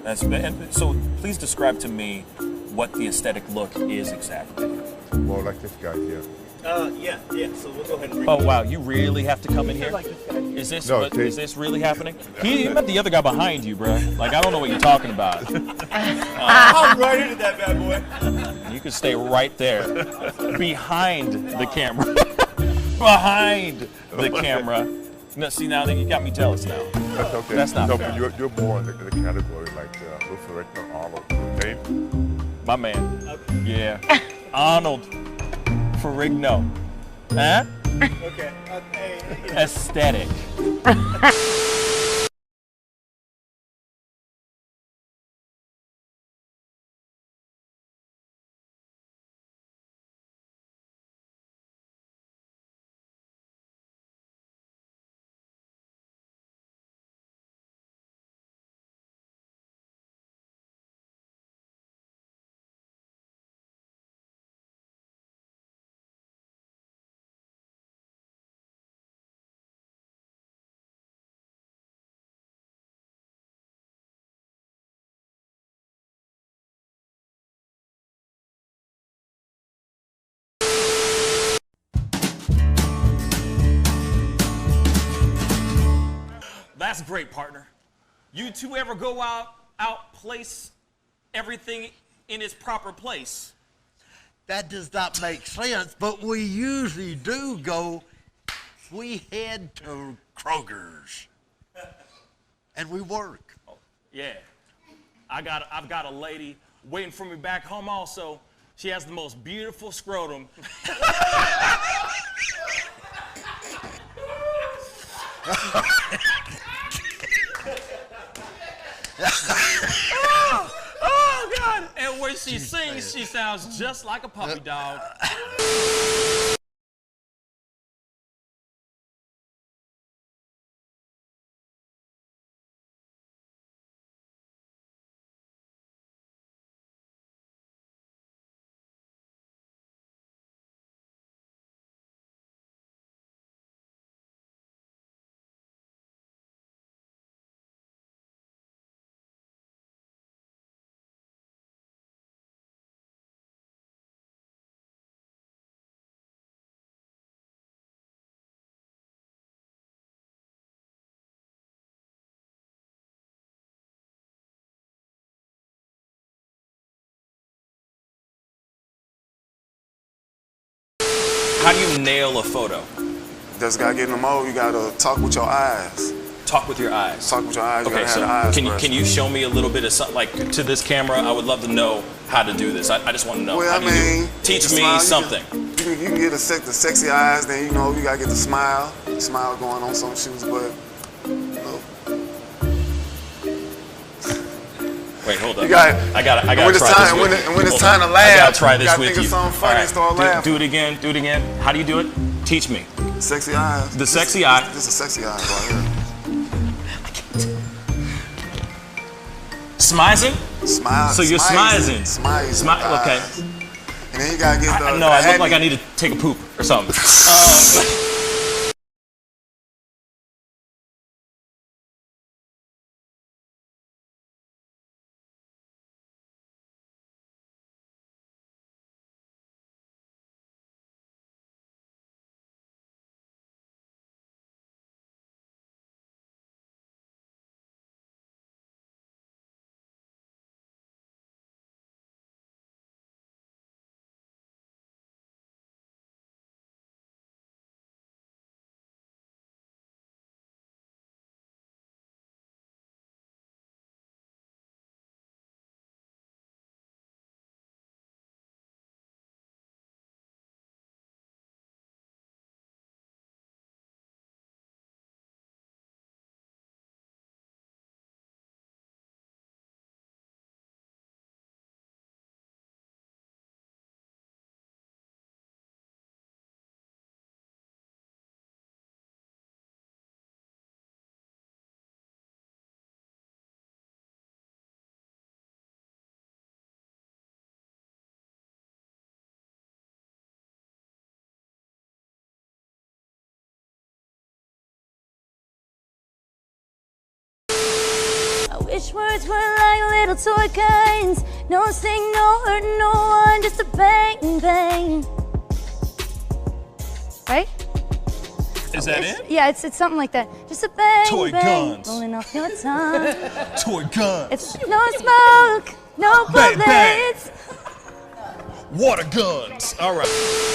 And so please describe to me what the aesthetic look is exactly. Well, like this guy here. Yeah. So we'll go ahead and bring Oh wow, you really have to come in here? like this guy. Is this No, is this really happening? He met the other guy behind you, bro. Like I don't know what you're talking about. I'm right into that bad boy. You can stay right there, behind the camera, behind the camera. No, see now you got me jealous now. That's okay. That's not no, fair. but you're more in the category like Luther Rickman, Arnold, okay? My man. Yeah. Arnold Ferrigno. Huh? Okay. Hey, Aesthetic. That's great, partner. You two ever go out place everything in its proper place? That does not make sense, but we usually do go, we head to Kroger's and we work. Oh, yeah. I've got a lady waiting for me back home also. She has the most beautiful scrotum. Oh, God. And when she sings, she sounds just like a puppy dog. How do you nail a photo? Just gotta get in the mode. You gotta talk with your eyes. Talk with your eyes. Talk with your eyes. You Okay, gotta so have the eyes. can you show me a little bit of something, like to this camera? I would love to know how to do this. I just want to know. Well, How I do you do it? mean, Teach the me smile, something. You can get the sexy eyes. Then you know you gotta get the smile. Smile going on some shoes, but you know. Wait, hold up. You got. I gotta when try it's this. time, with when, you. when it's Hold time on. to laugh, I gotta try you this gotta with think you. of something funny and start do laughing. it again. Do it again. How do you do it? Teach me. Sexy eyes. The sexy eye. Just a sexy eye right here. Smizing? Smile. So you're smizing. Smile. Okay. And then you gotta get the. No, I look like I need to take a poop or something. Each words were like little toy guns. No sting, no hurt, no one, just a bang, bang. Right? Is that it? Yeah, it's something like that. Just a bang, Toy bang, guns. rolling off your tongue. Toy guns. It's no smoke, no Bang, bang. bullets. Water guns. All right.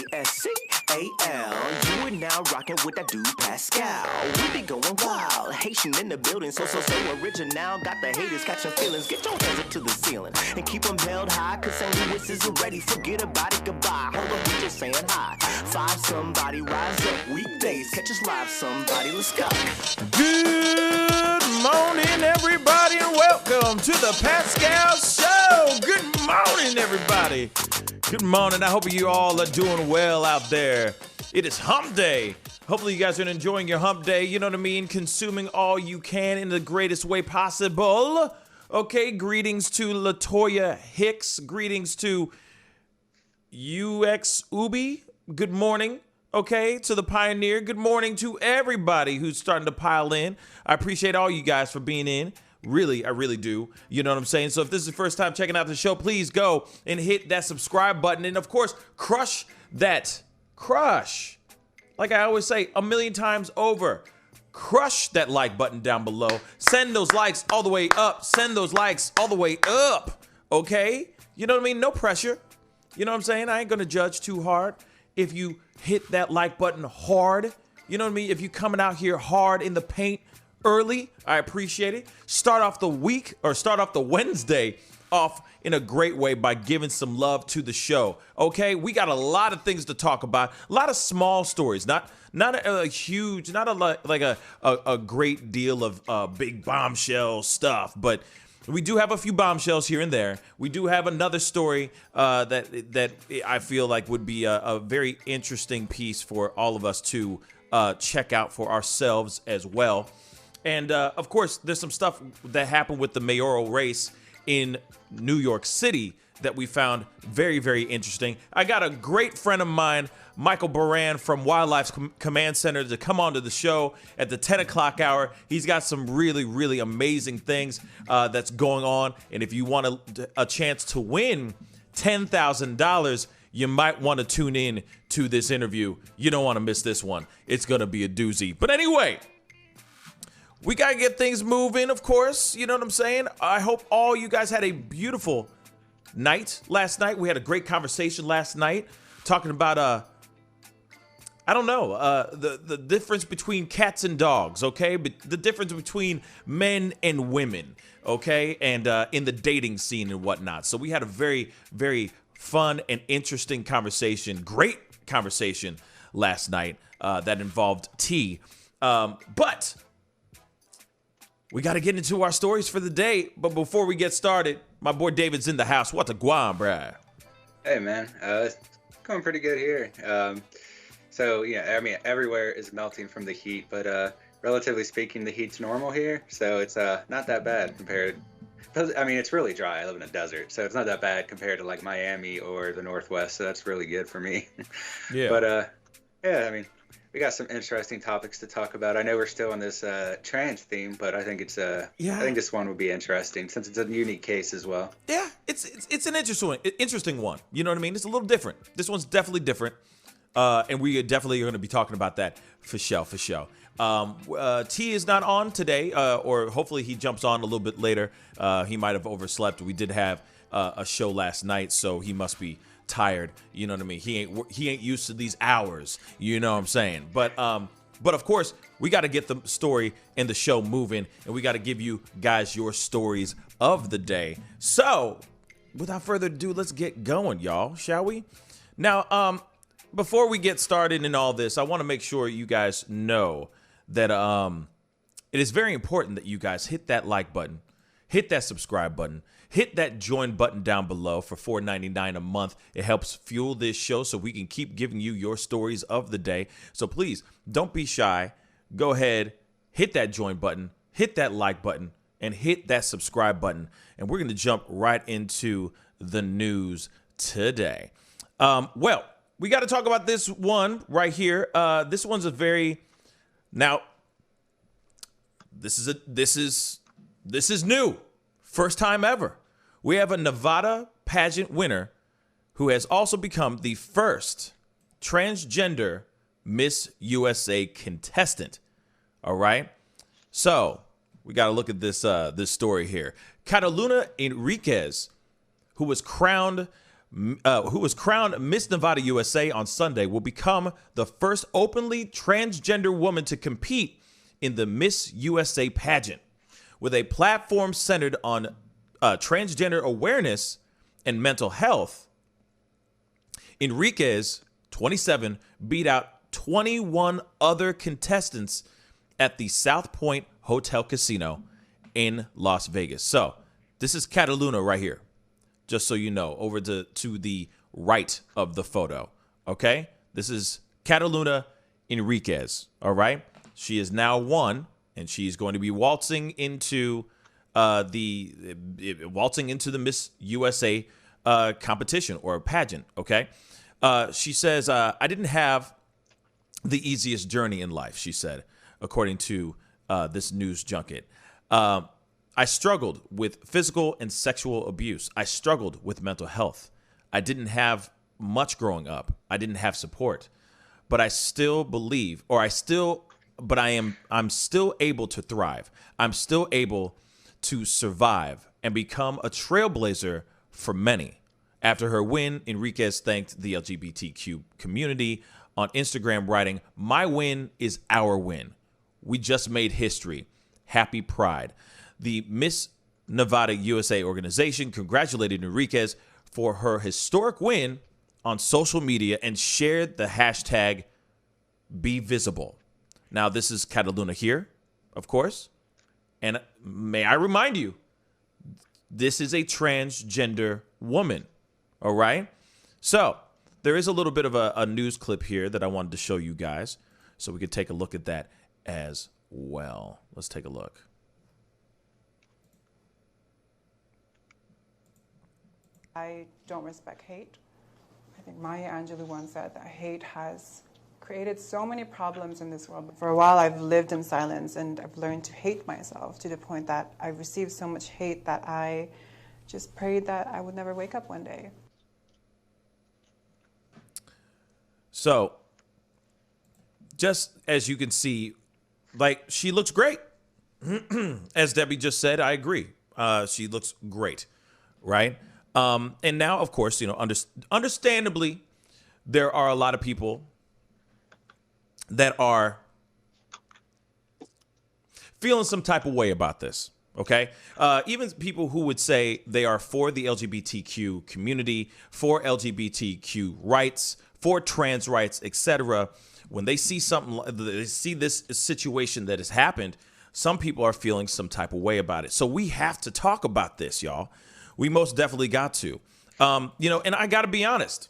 Pascal. You are now rocking with that dude Pascal. We be going wild, Haitian in the building, so original. Got the haters catching feelings. Get your hands up to the ceiling and keep them held high. Cause St. Louis isn't ready. Forget about it, goodbye. Hold on, we just saying hi. Five somebody, rise up weekdays. Catch us live, somebody. Let's go. Good morning, everybody, and welcome to the Pascal Show. Good morning, everybody. Good morning. I hope you all are doing well out there. It is hump day. Hopefully you guys are enjoying your hump day. You know what I mean? Consuming all you can in the greatest way possible. Okay, greetings to Latoya Hicks. Greetings to UX Ubi. Good morning. Okay, to the Pioneer. Good morning to everybody who's starting to pile in. I appreciate all you guys for being in. Really, I really do. You know what I'm saying? So if this is the first time checking out the show, please go and hit that subscribe button. And of course, crush. Like I always say, 1,000,000 times over. Crush that like button down below. Send those likes all the way up. Send those likes all the way up. Okay? You know what I mean? No pressure. You know what I'm saying? I ain't gonna judge too hard. If you hit that like button hard, you know what I mean? If you coming out here hard in the paint early, I appreciate it. Start off the week or start off the Wednesday off in a great way by giving some love to the show. Okay, we got a lot of things to talk about, a lot of small stories, not a huge, not a like a great deal of big bombshell stuff, but we do have a few bombshells here and there. We do have another story that I feel like would be a very interesting piece for all of us to check out for ourselves as well. And of course, there's some stuff that happened with the mayoral race in New York City that we found very, very interesting. I got a great friend of mine, Michael Baran from Wildlife's Command Center, to come on to the show at the 10 o'clock hour. He's got some really, really amazing things that's going on. And if you want a chance to win $10,000, you might want to tune in to this interview. You don't want to miss this one. It's going to be a doozy. But anyway, we got to get things moving, of course. You know what I'm saying? I hope all you guys had a beautiful night last night. We had a great conversation last night talking about, I don't know, the difference between cats and dogs, okay? But the difference between men and women, okay? And in the dating scene and whatnot. So we had a very, very fun and interesting conversation, great conversation last night that involved tea. But we got to get into our stories for the day. But before we get started, my boy David's in the house. What a guam, bruh? Hey, man. It's going pretty good here. So, yeah, I mean, everywhere is melting from the heat. But relatively speaking, the heat's normal here. So it's not that bad compared. I mean, it's really dry. I live in a desert. So it's not that bad compared to, like, Miami or the Northwest. So that's really good for me. Yeah. But, yeah, I mean, we got some interesting topics to talk about. I know we're still on this trans theme, but I think it's I think this one would be interesting since it's a unique case as well. Yeah, it's an interesting one. You know what I mean? It's a little different. This one's definitely different, and we definitely are going to be talking about that for sure. T is not on today, or hopefully he jumps on a little bit later. He might have overslept. We did have a show last night, so he must be tired. You know what I mean? He ain't used to these hours. You know what I'm saying? But of course, we got to get the story and the show moving, and we got to give you guys your stories of the day. So, without further ado, let's get going, y'all. Shall we? Now, before we get started in all this, I want to make sure you guys know that it is very important that you guys hit that like button, hit that subscribe button, hit that join button down below for $4.99 a month. It helps fuel this show so we can keep giving you your stories of the day. So please, don't be shy. Go ahead, hit that join button, hit that like button and hit that subscribe button. And we're going to jump right into the news today. Well, we got to talk about this one right here. This one's a very, now, this is new. First time ever. We have a Nevada pageant winner who has also become the first transgender Miss USA contestant. All right. So we got to look at this story here. Catalina Enriquez, who was crowned Miss Nevada USA on Sunday, will become the first openly transgender woman to compete in the Miss USA pageant. With a platform centered on transgender awareness and mental health, Enriquez, 27, beat out 21 other contestants at the South Point Hotel Casino in Las Vegas. So this is Catalina right here, just so you know, over to the right of the photo. Okay, this is Catalina Enriquez. All right, she is now won, and she's going to be waltzing into the Miss USA competition or pageant. Okay, she says, "I didn't have the easiest journey in life," she said, according to this news junket. I struggled with physical and sexual abuse. I struggled with mental health. I didn't have much growing up. I didn't have support, but I still believe, I'm still able to thrive. I'm still able to survive and become a trailblazer for many. After her win, Enriquez thanked the LGBTQ community on Instagram, writing, "My win is our win. We just made history. Happy Pride." The Miss Nevada USA organization congratulated Enriquez for her historic win on social media and shared the hashtag #BeVisible. Now, this is Catalina here, of course. And may I remind you, this is a transgender woman. All right? So there is a little bit of a news clip here that I wanted to show you guys, so we could take a look at that as well. Let's take a look. I don't respect hate. I think Maya Angelou once said that hate has created so many problems in this world. For a while, I've lived in silence, and I've learned to hate myself to the point that I received so much hate that I just prayed that I would never wake up one day. So, just as you can see, like, she looks great. As Debbie just said, I agree. She looks great, right? And now, of course, understandably, there are a lot of people that are feeling some type of way about this, okay? Even people who would say they are for the LGBTQ community, for LGBTQ rights, for trans rights, etc. When they see they see this situation that has happened, some people are feeling some type of way about it. So we have to talk about this, y'all. We most definitely got to. And I got to be honest.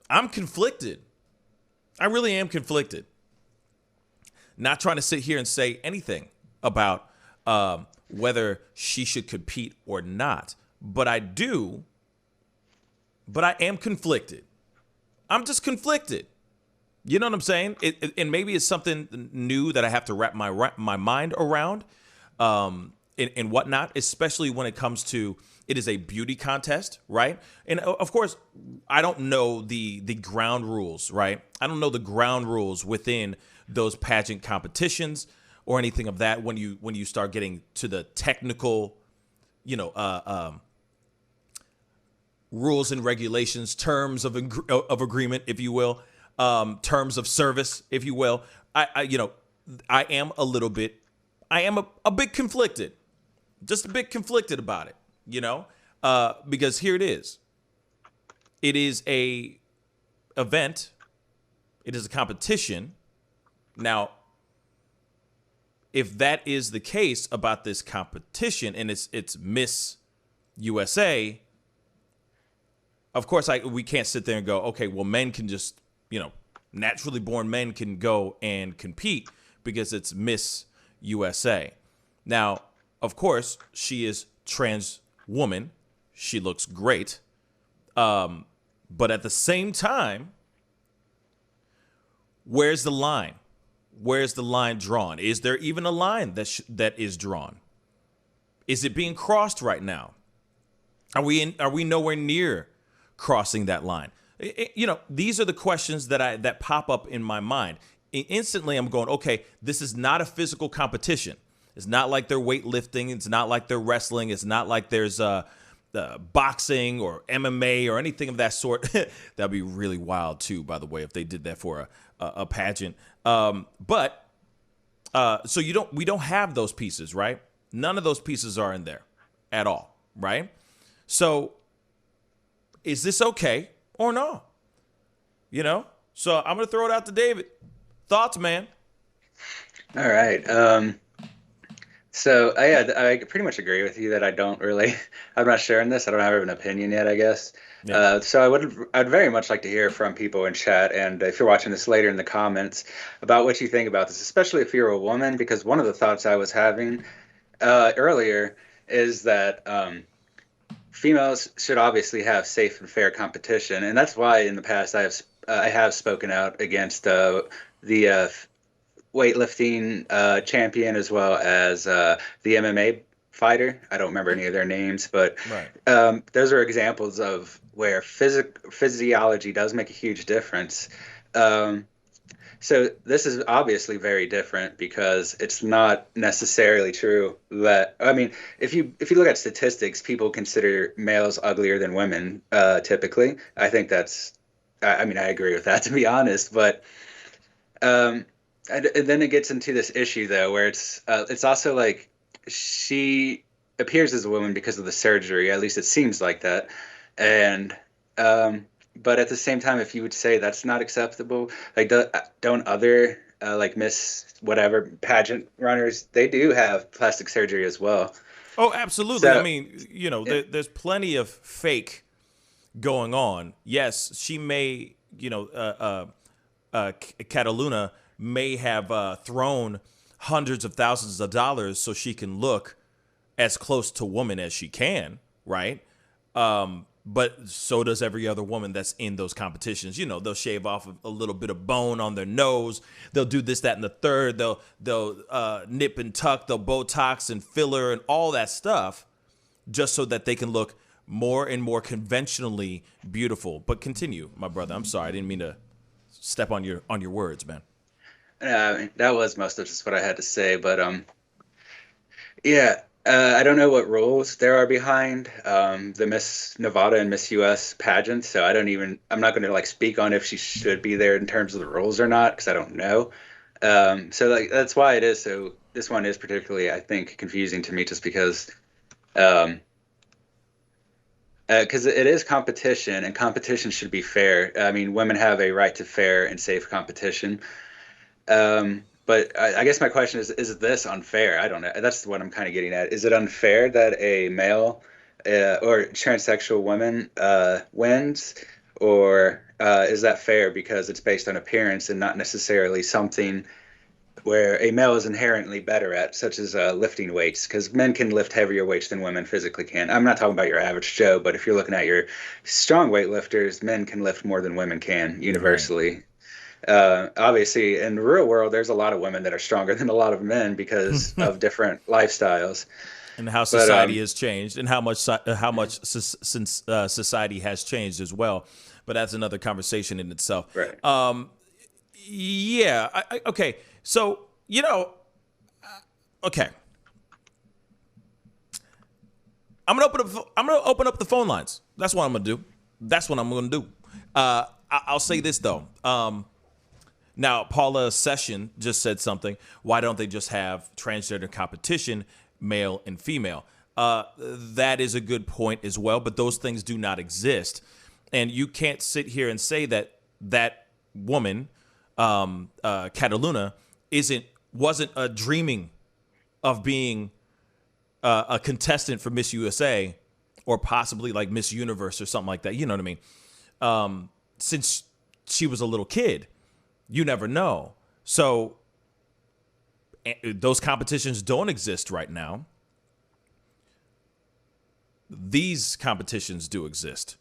I'm conflicted. I really am conflicted. Not trying to sit here and say anything about whether she should compete or not. But I do. But I am conflicted. I'm just conflicted. You know what I'm saying? And maybe it's something new that I have to wrap my mind around. And whatnot, especially when it comes to, it is a beauty contest, right? And of course, I don't know the ground rules, right? I don't know the ground rules within those pageant competitions or anything of that. When you start getting to the technical, rules and regulations, terms of agreement, if you will, terms of service, if you will, I am a bit conflicted. Just a bit conflicted about it, because here it is. It is a event. It is a competition. Now, if that is the case about this competition and it's Miss USA, of course, we can't sit there and go, okay, well, men can just, naturally born men can go and compete because it's Miss USA. Now, of course, she is trans woman. She looks great. But at the same time, where's the line? Where's the line drawn? Is there even a line that is drawn? Is it being crossed right now? Are we nowhere near crossing that line? These are the questions that pop up in my mind. Instantly, I'm going, okay, this is not a physical competition. It's not like they're weightlifting. It's not like they're wrestling. It's not like there's boxing or MMA or anything of that sort. That'd be really wild too, by the way, if they did that for a pageant. So we don't have those pieces, right? None of those pieces are in there at all, right? So is this okay or no? So I'm going to throw it out to David. Thoughts, man? All right. So I pretty much agree with you that I'm not sharing this. I don't have an opinion yet, I guess. Yeah. So I'd very much like to hear from people in chat, and if you're watching this later in the comments, about what you think about this, especially if you're a woman, because one of the thoughts I was having earlier is that females should obviously have safe and fair competition, and that's why in the past I have spoken out against the weightlifting champion as well as the MMA fighter. I don't remember any of their names, but right. Those are examples of where physiology does make a huge difference. So this is obviously very different because it's not necessarily true that, I mean, if you look at statistics, people consider males uglier than women typically. I think I agree with that, to be honest, but and then it gets into this issue though, where it's also like she appears as a woman because of the surgery. At least it seems like that. And but at the same time, if you would say that's not acceptable, like don't other like Miss whatever pageant runners, they do have plastic surgery as well. Oh, absolutely. So, I mean, there's plenty of fake going on. Yes, she may, Cataluna may have thrown hundreds of thousands of dollars so she can look as close to woman as she can, right? But so does every other woman that's in those competitions. They'll shave off a little bit of bone on their nose. They'll do this, that, and the third. They'll nip and tuck. They'll Botox and filler and all that stuff just so that they can look more and more conventionally beautiful. But continue, my brother. I'm sorry. I didn't mean to step on your words, man. That was most of just what I had to say. But yeah. I don't know what rules there are behind the Miss Nevada and Miss US pageant, so I'm not going to speak on if she should be there in terms of the rules or not, because I don't know. So that's why it is. So this one is particularly, I think, confusing to me, just because it is competition, and competition should be fair. I mean, women have a right to fair and safe competition. But I guess my question is this unfair? I don't know. That's what I'm kind of getting at. Is it unfair that a male or transsexual woman wins? Or is that fair because it's based on appearance and not necessarily something where a male is inherently better at, such as lifting weights? Because men can lift heavier weights than women physically can. I'm not talking about your average Joe, but if you're looking at your strong weightlifters, men can lift more than women can universally. Right. Obviously, in the real world, there's a lot of women that are stronger than a lot of men because of different lifestyles. And how society has changed, and how much society has changed as well. But that's another conversation in itself. Right. Yeah. Okay. So okay. I'm gonna open up the phone lines. That's what I'm gonna do. I'll say this though. Now, Paula Session just said something. Why don't they just have transgender competition, male and female? That is a good point as well, but those things do not exist. And you can't sit here and say that woman, Cataluna, wasn't dreaming of being a contestant for Miss USA or possibly like Miss Universe or something like that. You know what I mean? Since she was a little kid. You never know. So those competitions don't exist right now. These competitions do exist.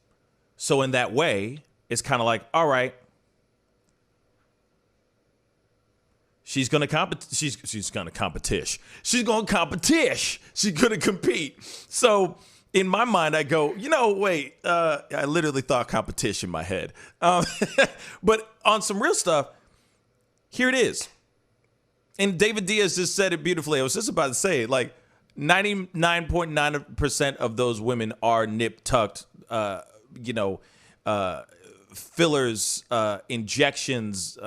So in that way, it's kind of like, all right, she's gonna she's gonna competition. She's gonna competition. She's gonna compete. So in my mind, I go, wait, I literally thought competition in my head. But on some real stuff, here it is. And David Diaz just said it beautifully. I was just about to say it. Like 99.9% of those women are nip-tucked, fillers, injections,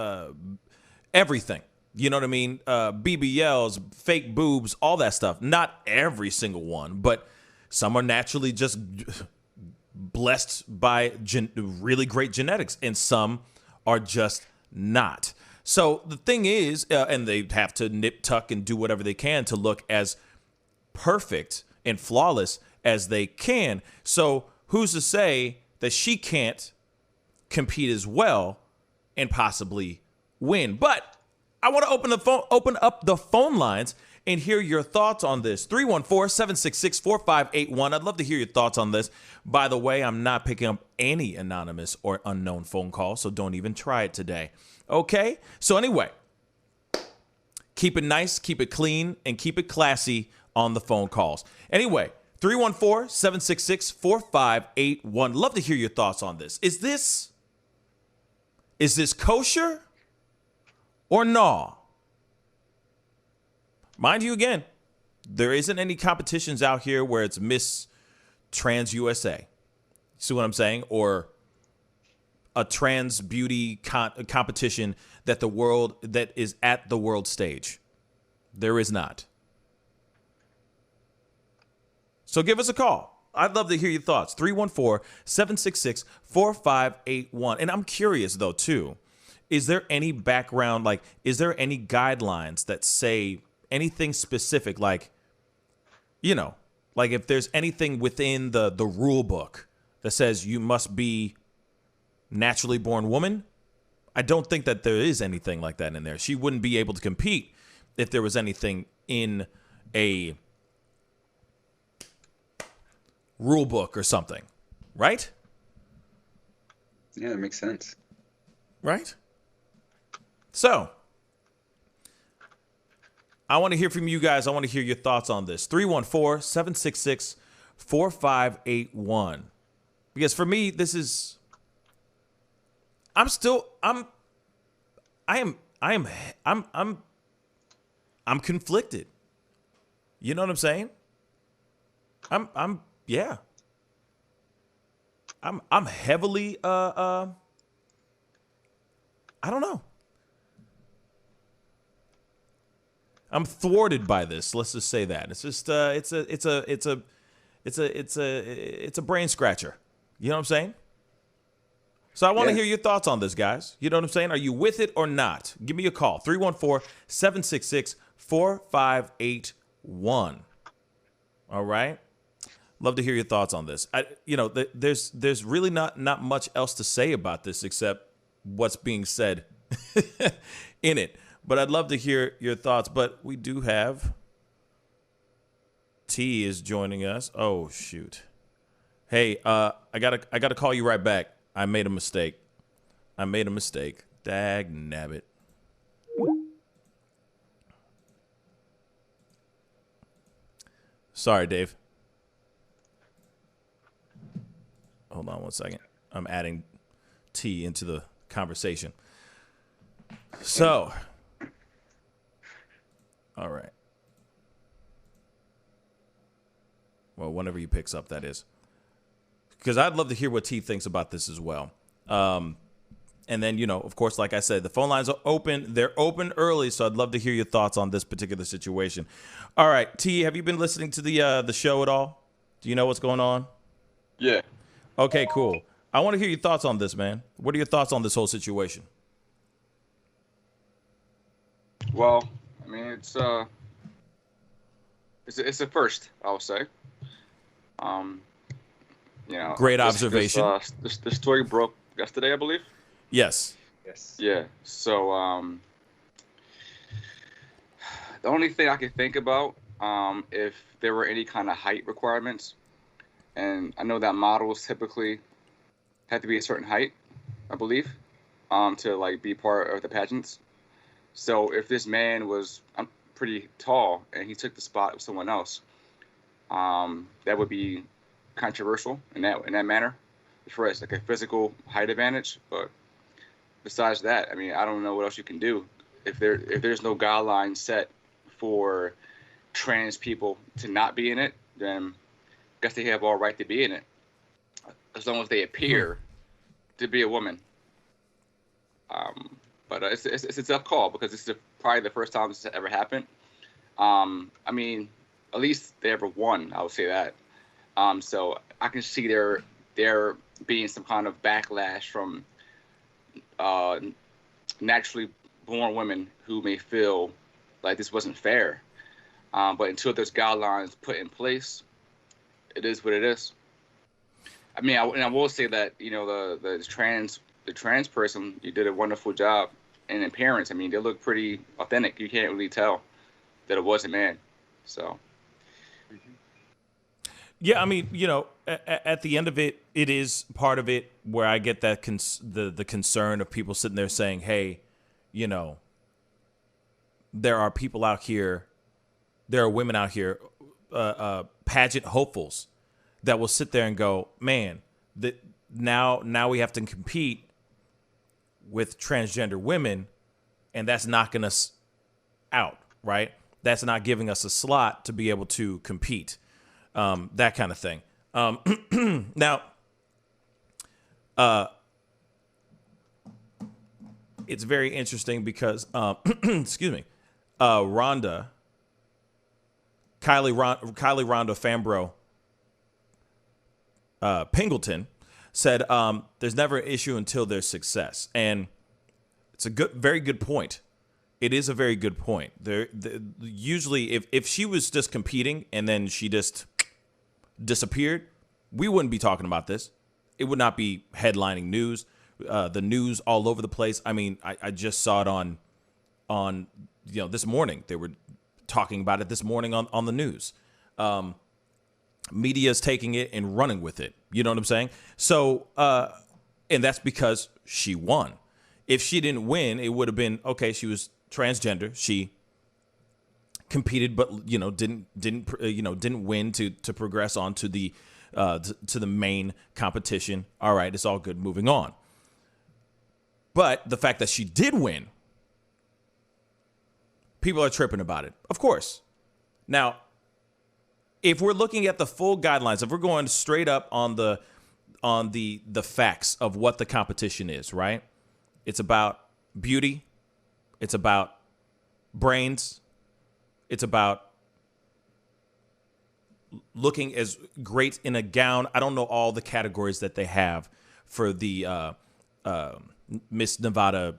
everything. You know what I mean? BBLs, fake boobs, all that stuff. Not every single one, but some are naturally just blessed by really great genetics, and some are just not. So the thing is, and they have to nip, tuck, and do whatever they can to look as perfect and flawless as they can. So who's to say that she can't compete as well and possibly win? But I want to open up the phone lines and hear your thoughts on this. 314-766-4581. I'd love to hear your thoughts on this. By the way, I'm not picking up any anonymous or unknown phone calls, so don't even try it today. Okay? So anyway, keep it nice, keep it clean, and keep it classy on the phone calls. Anyway, 314-766-4581. Love to hear your thoughts on this. Is this kosher or no? Mind you, again, there isn't any competitions out here where it's Miss Trans USA. See what I'm saying? Or a trans beauty competition that is at the world stage. There is not. So give us a call. I'd love to hear your thoughts. 314-766-4581. And I'm curious, though, too. Is there any background, is there any guidelines that say anything specific, like if there's anything within the rule book that says you must be naturally born woman? I don't think that there is anything like that in there. She wouldn't be able to compete if there was anything in a rule book or something, right? Yeah, that makes sense. Right? So, I want to hear from you guys. I want to hear your thoughts on this. 314-766-4581. Because for me, this is... I'm conflicted. You know what I'm saying? I'm heavily I don't know. I'm thwarted by this. Let's just say that. It's just it's a brain scratcher. You know what I'm saying? So I want to hear your thoughts on this, guys. You know what I'm saying? Are you with it or not? Give me a call. 314-766-4581. All right? Love to hear your thoughts on this. There's really not much else to say about this except what's being said in it. But I'd love to hear your thoughts. But we do have T is joining us. Oh shoot. Hey, I gotta call you right back. I made a mistake. Dag nabbit. Sorry, Dave. Hold on one second. I'm adding T into the conversation. So, all right. Well, whenever he picks up, that is. Because I'd love to hear what T thinks about this as well. And then, of course, like I said, the phone lines are open. They're open early, so I'd love to hear your thoughts on this particular situation. All right, T, have you been listening to the show at all? Do you know what's going on? Yeah. Okay, cool. I want to hear your thoughts on this, man. What are your thoughts on this whole situation? Well, I mean, it's a first, I would say. Great observation. This story broke yesterday, I believe. Yes. Yeah. So, The only thing I can think about, if there were any kind of height requirements, and I know that models typically have to be a certain height, I believe, to like be part of the pageants. So if this man was pretty tall and he took the spot of someone else, that would be controversial in that manner, as far as like a physical height advantage. But besides that, I mean, I don't know what else you can do if there's no guideline set for trans people to not be in it. Then I guess they have all right to be in it, as long as they appear to be a woman. But it's a tough call because it's probably the first time this has ever happened. I mean, at least they ever won. I would say that. So I can see there being some kind of backlash from naturally born women who may feel like this wasn't fair. But until there's guidelines put in place, it is what it is. I mean, I will say that, you know, the trans person, you did a wonderful job in appearance. I mean, they look pretty authentic. You can't really tell that it was a man. So. Yeah, I mean, you know, at the end of it, it is part of it where I get that the concern of people sitting there saying, hey, you know, there are people out here, there are women out here, pageant hopefuls that will sit there and go, man, that now we have to compete with transgender women, and that's knocking us out, right? That's not giving us a slot to be able to compete. That kind of thing. Now, it's very interesting because, excuse me, Kylie Rhonda Fambro Pingleton said, there's never an issue until there's success. And it's a very good point. It is a very good point. Usually, if she was just competing and then she just disappeared, we wouldn't be talking about this. It would not be headlining news. The news all over the place. I mean, I just saw it on this morning. They were talking about it this morning on the news. Media's taking it and running with it. You know what I'm saying? So, and that's because she won. If she didn't win, it would have been, okay, she was transgender. She competed, but didn't win to progress on to the main competition. All right, it's all good. Moving on. But the fact that she did win, people are tripping about it. Of course. Now, if we're looking at the full guidelines, if we're going straight up on the facts of what the competition is, right? It's about beauty. It's about brains. It's about looking as great in a gown. I don't know all the categories that they have for the Miss Nevada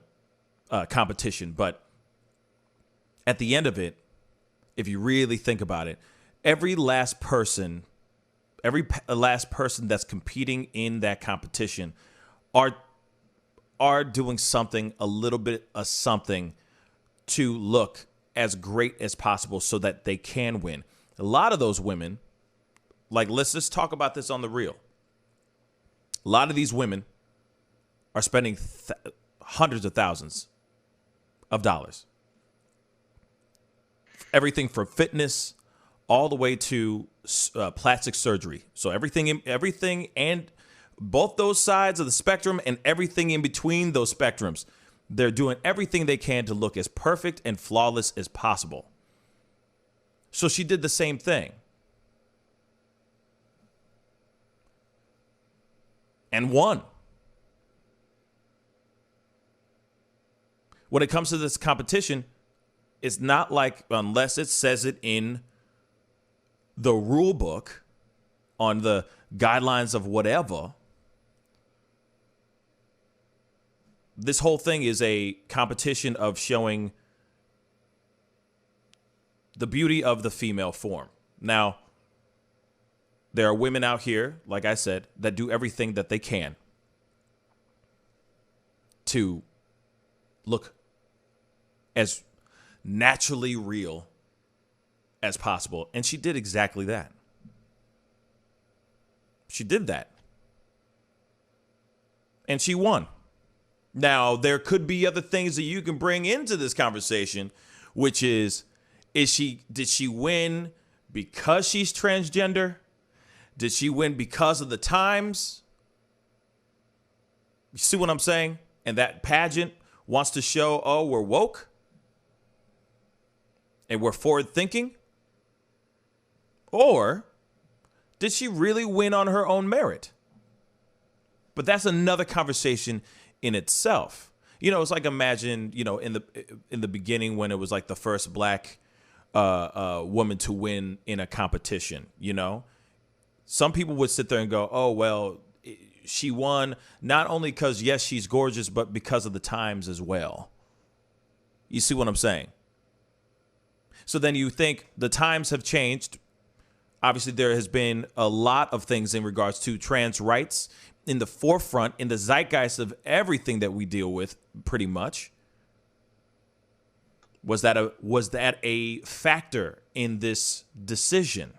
competition, but at the end of it, if you really think about it, every last person that's competing in that competition are doing something, a little bit of something to look as great as possible so that they can win. A lot of those women, like, let's just talk about this on the real. A lot of these women are spending hundreds of thousands of dollars. Everything from fitness all the way to plastic surgery. So everything and both those sides of the spectrum and everything in between those spectrums, they're doing everything they can to look as perfect and flawless as possible. So she did the same thing. And won. When it comes to this competition, it's not like, unless it says it in the rule book, on the guidelines of whatever, this whole thing is a competition of showing the beauty of the female form. Now, there are women out here, like I said, that do everything that they can to look as naturally real as possible. And she did exactly that. She did that. And she won. Now, there could be other things that you can bring into this conversation, which is did she win because she's transgender? Did she win because of the times? You see what I'm saying? And that pageant wants to show, oh, we're woke and we're forward thinking? Or did she really win on her own merit? But that's another conversation in itself. You know, it's like, imagine, you know, in the beginning when it was like the first black woman to win in a competition, you know, some people would sit there and go, oh, well, she won not only because, yes, she's gorgeous, but because of the times as well. You see what I'm saying? So then you think the times have changed. Obviously, there has been a lot of things in regards to trans rights in the forefront, in the zeitgeist of everything that we deal with, pretty much. Was that a factor in this decision?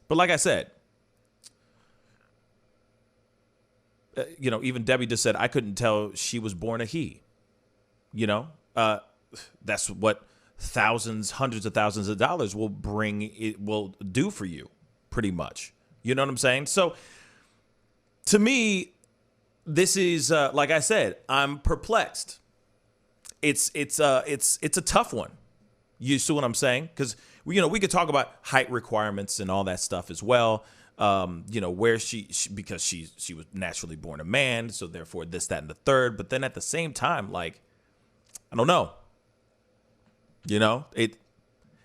But like I said, you know, even Debbie just said, I couldn't tell she was born a he. You know, that's what thousands, hundreds of thousands of dollars will do for you, pretty much. You know what I'm saying? So to me, this is, like I said, I'm perplexed. It's a tough one. You see what I'm saying? Because, you know, we could talk about height requirements and all that stuff as well. You know, where she because she was naturally born a man, so therefore this, that, and the third. But then at the same time, like, I don't know. You know,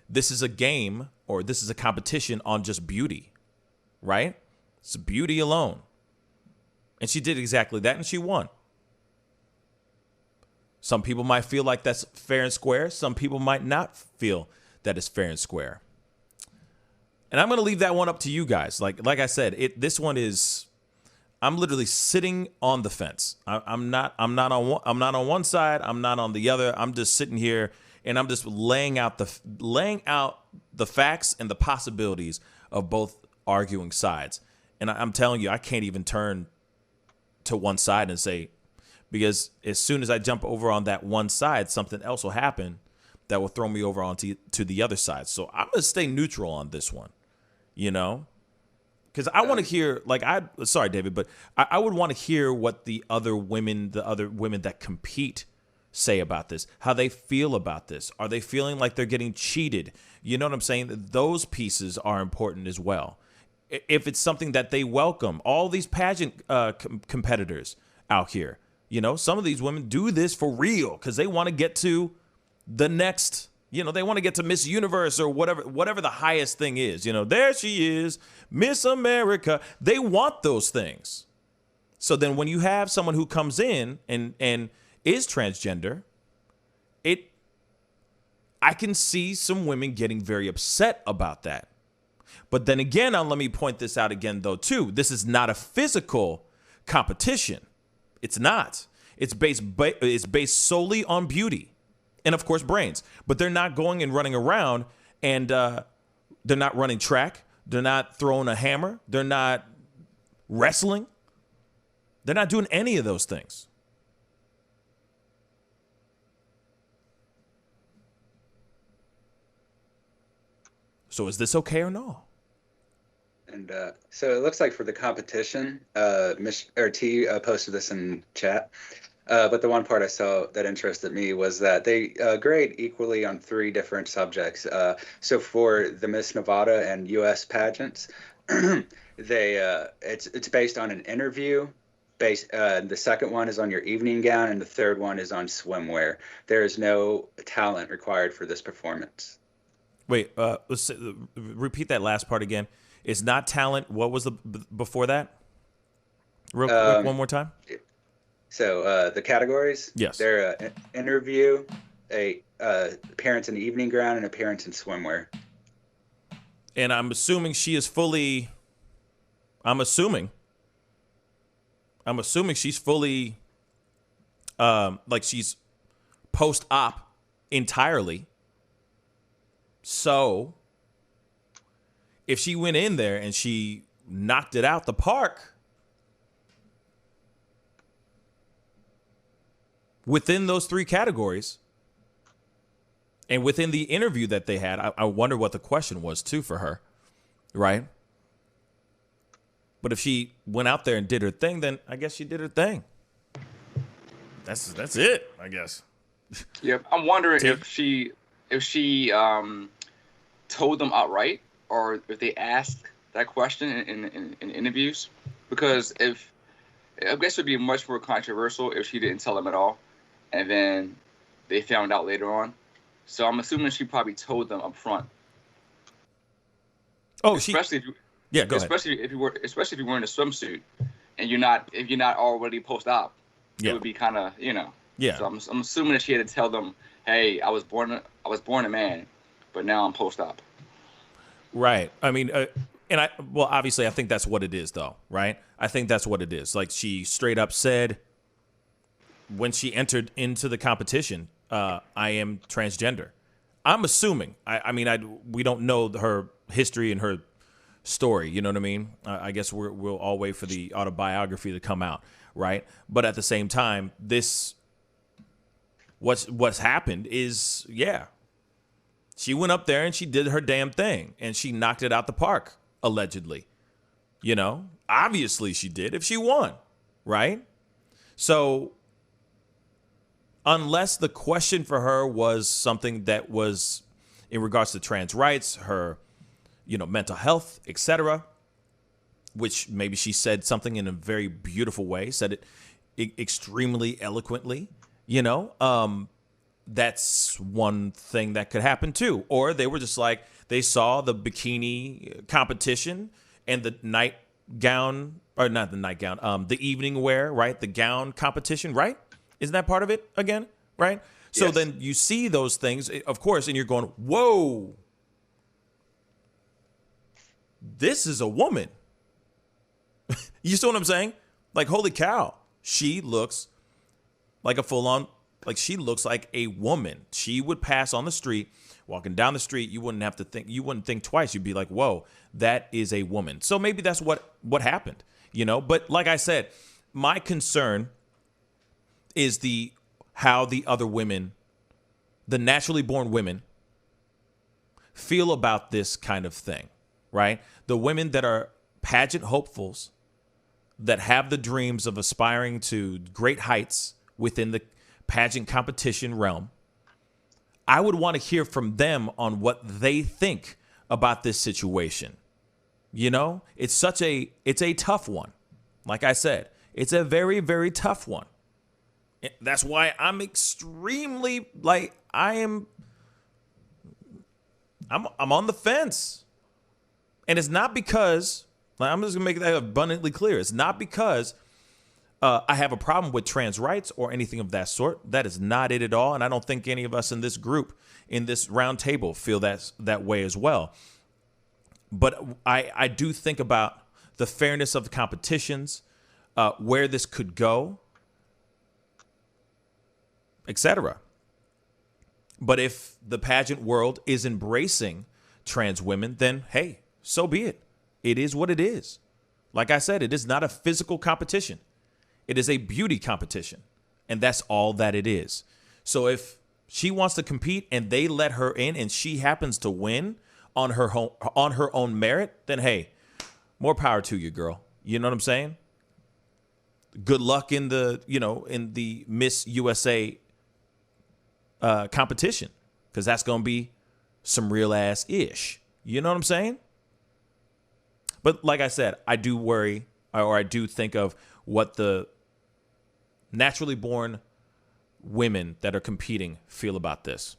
this is a game, or this is a competition on just beauty, right? It's beauty alone. And she did exactly that, and she won. Some people might feel like that's fair and square. Some people might not feel that it's fair and square. And I'm going to leave that one up to you guys. Like I said, this one is, I'm literally sitting on the fence. I'm not on one side. I'm not on the other. I'm just sitting here and I'm just laying out the facts and the possibilities of both arguing sides. And I'm telling you, I can't even turn to one side and say, because as soon as I jump over on that one side, something else will happen that will throw me over onto the other side. So I'm going to stay neutral on this one, you know, because I want to hear, like, sorry, David, but I would want to hear what the other women that compete say about this, how they feel about this. Are they feeling like they're getting cheated? You know what I'm saying? Those pieces are important as well. If it's something that they welcome, all these pageant competitors out here, you know, some of these women do this for real because they want to get to the next, you know, they want to get to Miss Universe or whatever the highest thing is. You know, there she is, Miss America. They want those things. So then when you have someone who comes in and is transgender, I can see some women getting very upset about that. But then again, let me point this out again, though, too. This is not a physical competition. It's not. It's based solely on beauty and, of course, brains. But they're not going and running around, and they're not running track. They're not throwing a hammer. They're not wrestling. They're not doing any of those things. So is this okay or no? And so it looks like for the competition, T posted this in chat, but the one part I saw that interested me was that they grade equally on 3 different subjects. So for the Miss Nevada and U.S. pageants, it's based on an interview. The second one is on your evening gown, and the third one is on swimwear. There is no talent required for this performance. Wait, let's repeat that last part again. It's not talent. What was the before that? Real quick, one more time. So the categories. Yes. They're interview, appearance in the evening gown, and appearance in swimwear. And I'm assuming she is fully. I'm assuming she's fully, like she's post-op entirely. So if she went in there and she knocked it out the park within those 3 categories, and within the interview that they had, I wonder what the question was too for her, right? But if she went out there and did her thing, then I guess she did her thing. That's it, I guess. Yeah, I'm wondering if she told them outright, or if they asked that question in interviews, because I guess it would be much more controversial if she didn't tell them at all, and then they found out later on. So I'm assuming she probably told them up front. Oh, especially if you, yeah, go especially ahead. Especially if you're wearing a swimsuit and you're not already post-op, it would be kind of, Yeah. So I'm assuming that she had to tell them, hey, I was born a man, but now I'm post-op. Right. I mean, obviously I think that's what it is though, right? I think that's what it is. Like, she straight up said when she entered into the competition, I am transgender. I'm assuming. We don't know her history and her story. You know what I mean? I guess we'll all wait for the autobiography to come out, right? But at the same time, what's happened is, she went up there and she did her damn thing and she knocked it out the park, allegedly. Obviously she did if she won, right? So unless the question for her was something that was in regards to trans rights, her, mental health, etc., which maybe she said something in a very beautiful way, said it extremely eloquently, that's one thing that could happen too. Or they were just like, they saw the bikini competition and the nightgown, or not the nightgown, the evening wear, right? The gown competition, right? Isn't that part of it again, right? So Yes. then you see those things, of course, and you're going, whoa, this is a woman. You see what I'm saying? Like, holy cow, she looks like a full-on, like she looks like a woman. She would pass on the street, walking down the street, you wouldn't think twice. You'd be like, whoa, that is a woman. So maybe that's what happened, But like I said, my concern is how the other women, the naturally born women, feel about this kind of thing, right? The women that are pageant hopefuls, that have the dreams of aspiring to great heights within the pageant competition realm, I would want to hear from them on what they think about this situation. It's a tough one. Like I said, it's a very, very tough one. That's why I'm extremely, I'm on the fence. And it's not because, I'm just gonna make that abundantly clear. It's not because I have a problem with trans rights or anything of that sort. That is not it at all. And I don't think any of us in this group, in this round table, feel that way as well. But I do think about the fairness of the competitions, where this could go, etc. But if the pageant world is embracing trans women, then hey, so be it. It is what it is. Like I said, it is not a physical competition. It is a beauty competition. And that's all that it is. So if she wants to compete and they let her in and she happens to win on her own merit, then hey, more power to you, girl. You know what I'm saying? Good luck in the Miss USA competition, because that's going to be some real ass ish. You know what I'm saying? But like I said, I do worry, or I do think of what the naturally born women that are competing feel about this,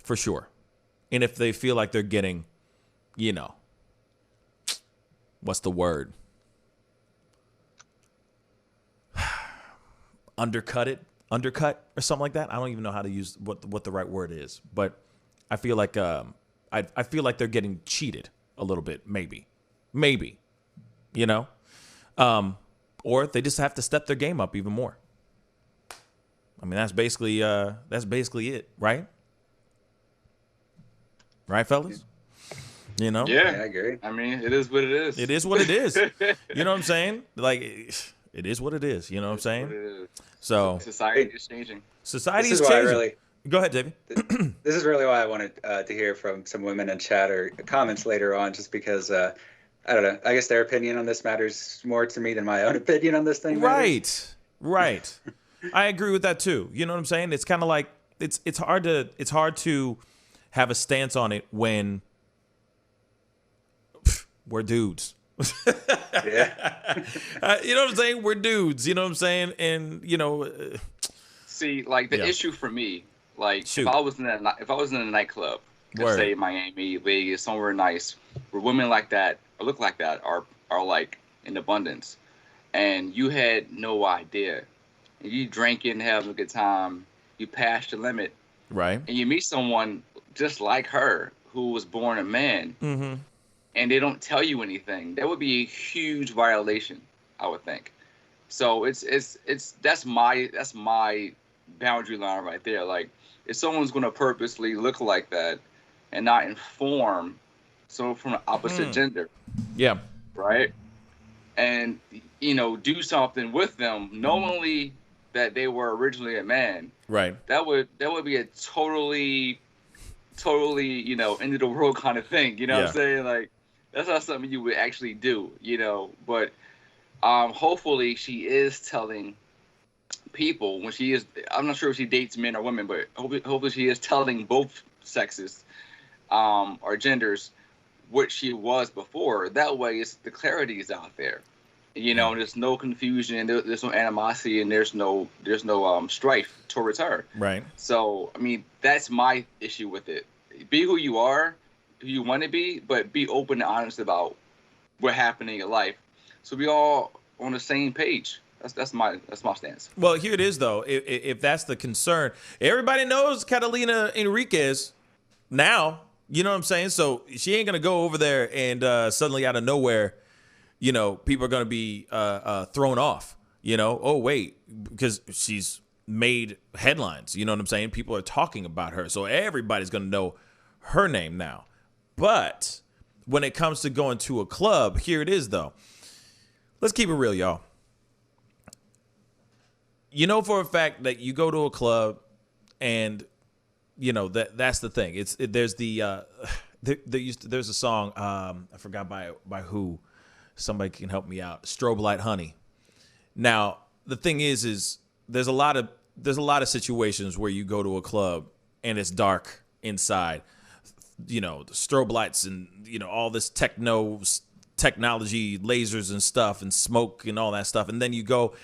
for sure. And if they feel like they're getting, what's the word? Undercut or something like that. I don't even know how to use what the right word is, but I feel like I feel like they're getting cheated a little bit, maybe, or they just have to step their game up even more. I mean, that's basically it, right? right, fellas? You know? Yeah, I agree. I mean, it is what it is. It is what it is. You know what I'm saying? Like, it is what it is. You know what I'm saying? What it is. So Society is changing. society This is is why I changing. really- Go ahead, Davey. This is really why I wanted to hear from some women in chat or comments later on, just because I don't know. I guess their opinion on this matters more to me than my own opinion on this thing. Matters. Right. I agree with that too. You know what I'm saying? It's kind of like it's hard to have a stance on it when we're dudes. Yeah. You know what I'm saying? We're dudes. You know what I'm saying? And See, like the Yeah. issue for me, like Shoot. if I was in a nightclub, let's Word. say Miami, Vegas, somewhere nice, where women like that or look like that are like in abundance, and you had no idea, and you drinking, having a good time, you passed the limit, right. and you meet someone just like her who was born a man, Mm-hmm. and they don't tell you anything, that would be a huge violation, I would think. So that's my boundary line right there. Like, if someone's going to purposely look like that and not inform someone from the opposite gender, Yeah. right, and do something with them knowingly that they were originally a man, Right. that would be a totally end of the world kind of thing. You know what I'm saying? Like, that's not something you would actually do. But hopefully she is telling people when she is. I'm not sure if she dates men or women, but hopefully she is telling both sexes or genders what she was before. That way, the clarity is out there. There's no confusion, there's no animosity, and there's no strife towards her. Right. So, I mean, that's my issue with it. Be who you are, who you want to be, but be open and honest about what happened in your life, so we all on the same page. That's my stance. Well, here it is though. If that's the concern, everybody knows Catalina Enriquez now. You know what I'm saying? So she ain't gonna go over there and suddenly out of nowhere, people are gonna be thrown off. Oh wait, because she's made headlines. You know what I'm saying? People are talking about her, so everybody's gonna know her name now. But when it comes to going to a club, here it is though. Let's keep it real, y'all. For a fact that you go to a club and that's the thing. There's there's a song, I forgot by who. Somebody can help me out. Strobe Light Honey. Now, the thing is there's a lot of situations where you go to a club and it's dark inside. The strobe lights and all this technology, lasers and stuff and smoke and all that stuff. And then you go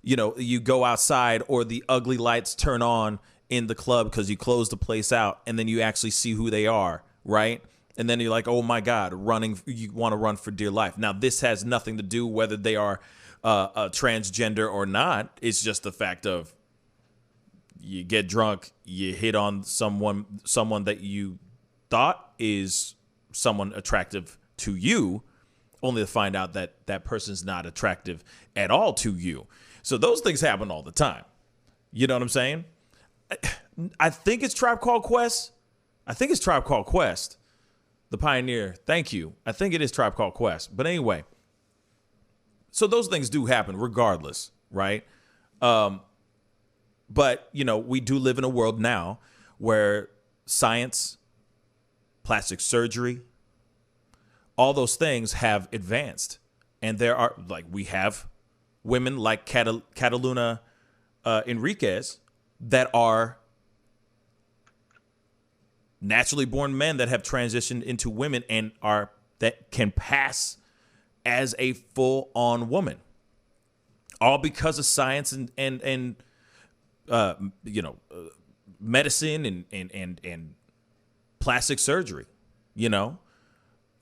you go outside, or the ugly lights turn on in the club because you close the place out, and then you actually see who they are, right? And then you're like, oh my God, you want to run for dear life. Now, this has nothing to do whether they are a transgender or not. It's just the fact of you get drunk, you hit on someone that you thought is someone attractive to you, only to find out that that person's not attractive at all to you. So those things happen all the time. You know what I'm saying? I think it's Tribe Called Quest. The Pioneer. Thank you. I think it is Tribe Called Quest. But anyway, so those things do happen regardless, right? But, we do live in a world now where science, plastic surgery, all those things have advanced. And there are, we have women like Catalina Enriquez that are naturally born men that have transitioned into women and that can pass as a full-on woman, all because of science and medicine and plastic surgery.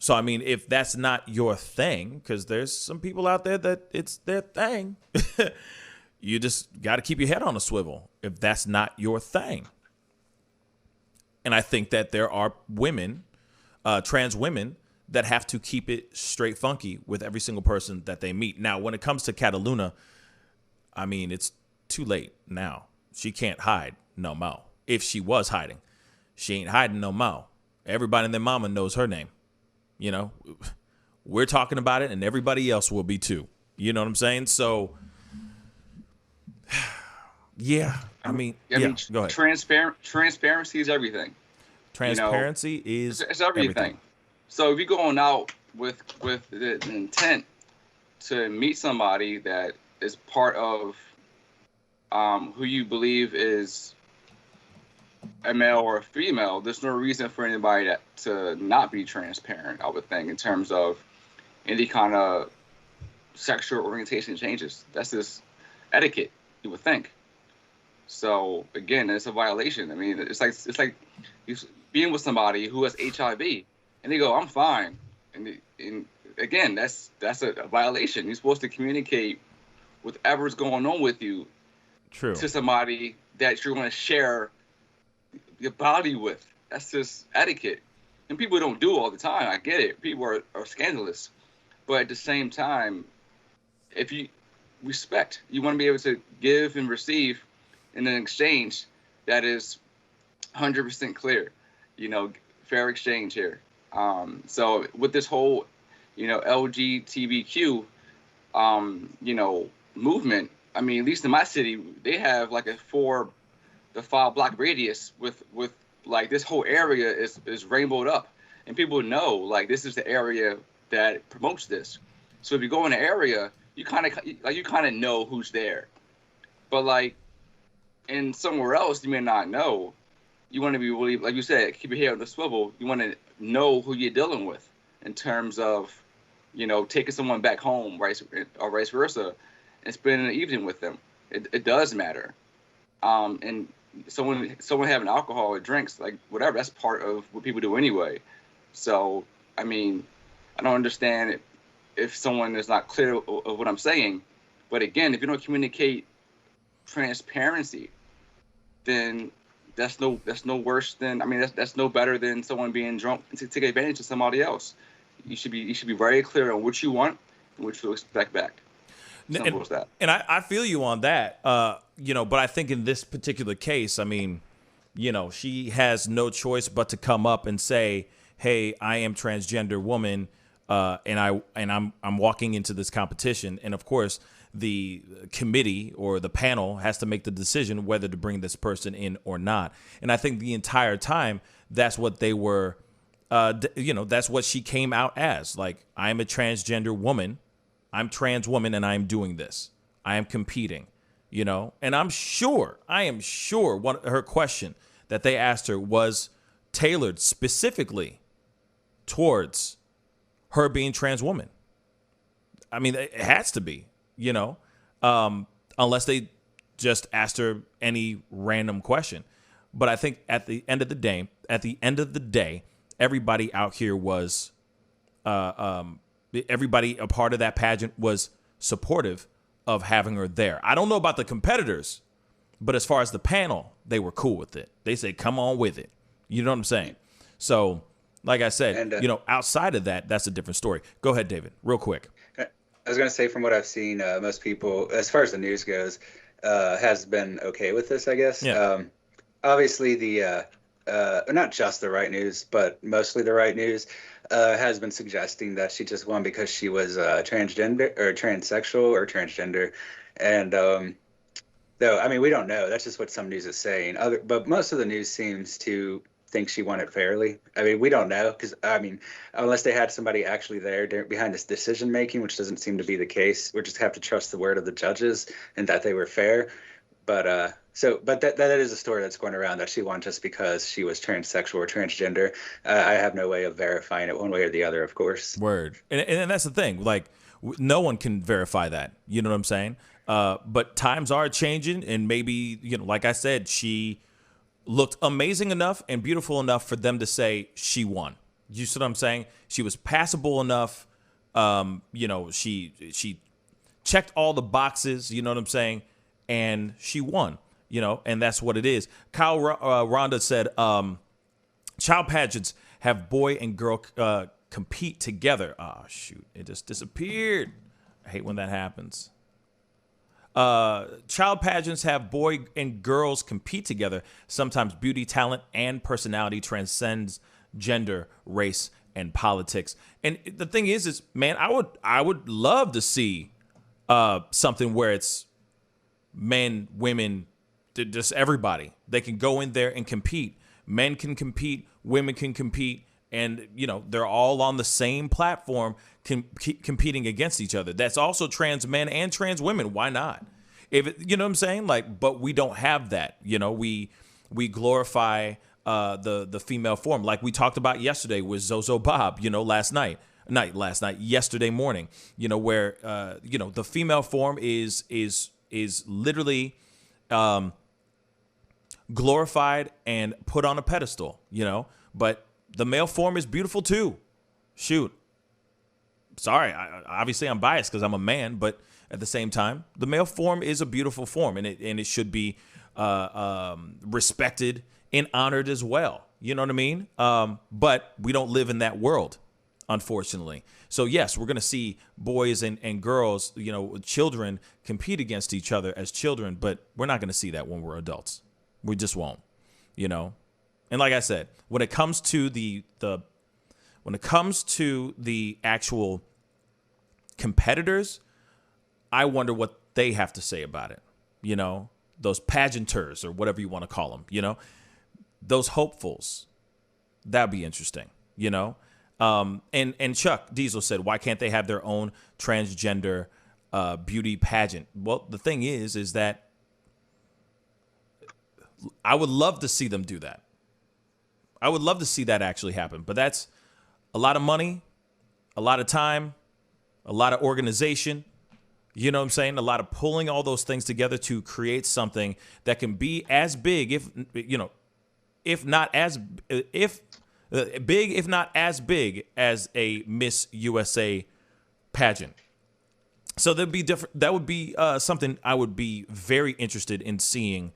So I mean, if that's not your thing, because there's some people out there that it's their thing, you just got to keep your head on a swivel if that's not your thing. And I think that there are women, trans women, that have to keep it straight funky with every single person that they meet. Now, when it comes to Catalina, I mean, it's too late now. She can't hide no more. If she was hiding, she ain't hiding no more. everybody and their mama knows her name. You know, we're talking about it, and everybody else will be too. You know what I'm saying? So, yeah. I mean, go ahead. Transparency is everything. Transparency is it's everything. So if you're going out with the intent to meet somebody that is part of who you believe is a male or a female, there's no reason for anybody to not be transparent, I would think, in terms of any kind of sexual orientation changes. That's just etiquette, you would think. So again, it's a violation. I mean, it's like you being with somebody who has HIV, and they go, "I'm fine," and again, that's a violation. You're supposed to communicate whatever's going on with you to somebody that you're going to share your body with. That's just etiquette, and people don't do it all the time. I get it. People are scandalous, but at the same time, if you respect, you want to be able to give and receive in an exchange that is 100% clear, fair exchange here. So with this whole, LGBTQ, movement, I mean, at least in my city, they have like a 4 to 5 block radius with like this whole area is rainbowed up, and people know like this is the area that promotes this. So if you go in the area, you kind of know who's there, but like in somewhere else you may not know. You want to be really, like you said, keep your head on the swivel. You want to know who you're dealing with in terms of, taking someone back home, right, or vice versa, and spending an evening with them. It does matter. And someone having alcohol or drinks, like whatever, that's part of what people do anyway. So, I mean, I don't understand if someone is not clear of what I'm saying. But again, if you don't communicate transparency, then that's no worse than, I mean, that's no better than someone being drunk to take advantage of somebody else. You should be very clear on what you want and what you expect back. Simple as that. And I feel you on that. But I think in this particular case, I mean, she has no choice but to come up and say, "Hey, I am transgender woman, and I'm walking into this competition." And of course, the committee or the panel has to make the decision whether to bring this person in or not. And I think the entire time, that's what they were, that's what she came out as. Like, I'm a transgender woman. I'm trans woman, and I'm doing this. I am competing, and I am sure her question that they asked her was tailored specifically towards her being trans woman. I mean, it has to be. Unless they just asked her any random question. But I think at the end of the day, everybody out here was, everybody a part of that pageant was supportive of having her there. I don't know about the competitors, but as far as the panel, they were cool with it. They said, "Come on with it." You know what I'm saying? So, like I said, outside of that, that's a different story. Go ahead, David, real quick. I was going to say, from what I've seen, most people, as far as the news goes, has been okay with this, I guess. Yeah. Obviously, not just the right news, but mostly the right news, has been suggesting that she just won because she was transgender or transsexual or transgender. And though, I mean, we don't know. That's just what some news is saying. But most of the news seems to think she won it fairly. I mean, we don't know, because I mean, unless they had somebody actually there behind this decision making, which doesn't seem to be the case. We just have to trust the word of the judges and that they were fair. But that is a story that's going around, that she won just because she was transsexual or transgender. I have no way of verifying it one way or the other, of course. Word. And that's the thing. Like, no one can verify that. You know what I'm saying? But times are changing, and maybe, like I said, she looked amazing enough and beautiful enough for them to say she won. You see what I'm saying? She was passable enough. She checked all the boxes. You know what I'm saying? And she won. And that's what it is. Kyle Rhonda said, child pageants have boy and girl compete together. Oh, shoot. It just disappeared. I hate when that happens. Child pageants have boy and girls compete together. Sometimes beauty, talent, and personality transcends gender, race, and politics. And the thing is, man, I would love to see something where it's men, women, just everybody. They can go in there and compete. Men can compete, women can compete, and they're all on the same platform competing against each other. That's also trans men and trans women. Why not? If you know what I'm saying? But we don't have that. We glorify the female form, like we talked about yesterday with Zozo Bob. Yesterday morning. Where the female form is literally glorified and put on a pedestal. But the male form is beautiful too. Shoot. Sorry, obviously I'm biased because I'm a man, but at the same time, the male form is a beautiful form, and it should be respected and honored as well. You know what I mean? But we don't live in that world, unfortunately. So yes, we're going to see boys and girls, children compete against each other as children, but we're not going to see that when we're adults. We just won't, And like I said, when it comes to the actual competitors, I wonder what they have to say about it. Those pageanters or whatever you want to call them, those hopefuls. That'd be interesting, And Chuck Diesel said, why can't they have their own transgender beauty pageant? Well, the thing is that I would love to see them do that. I would love to see that actually happen, but that's a lot of money, a lot of time, a lot of organization. You know what I'm saying? A lot of pulling all those things together to create something that can be as big, if not as big as a Miss USA pageant. So that'd be different. That would be something I would be very interested in seeing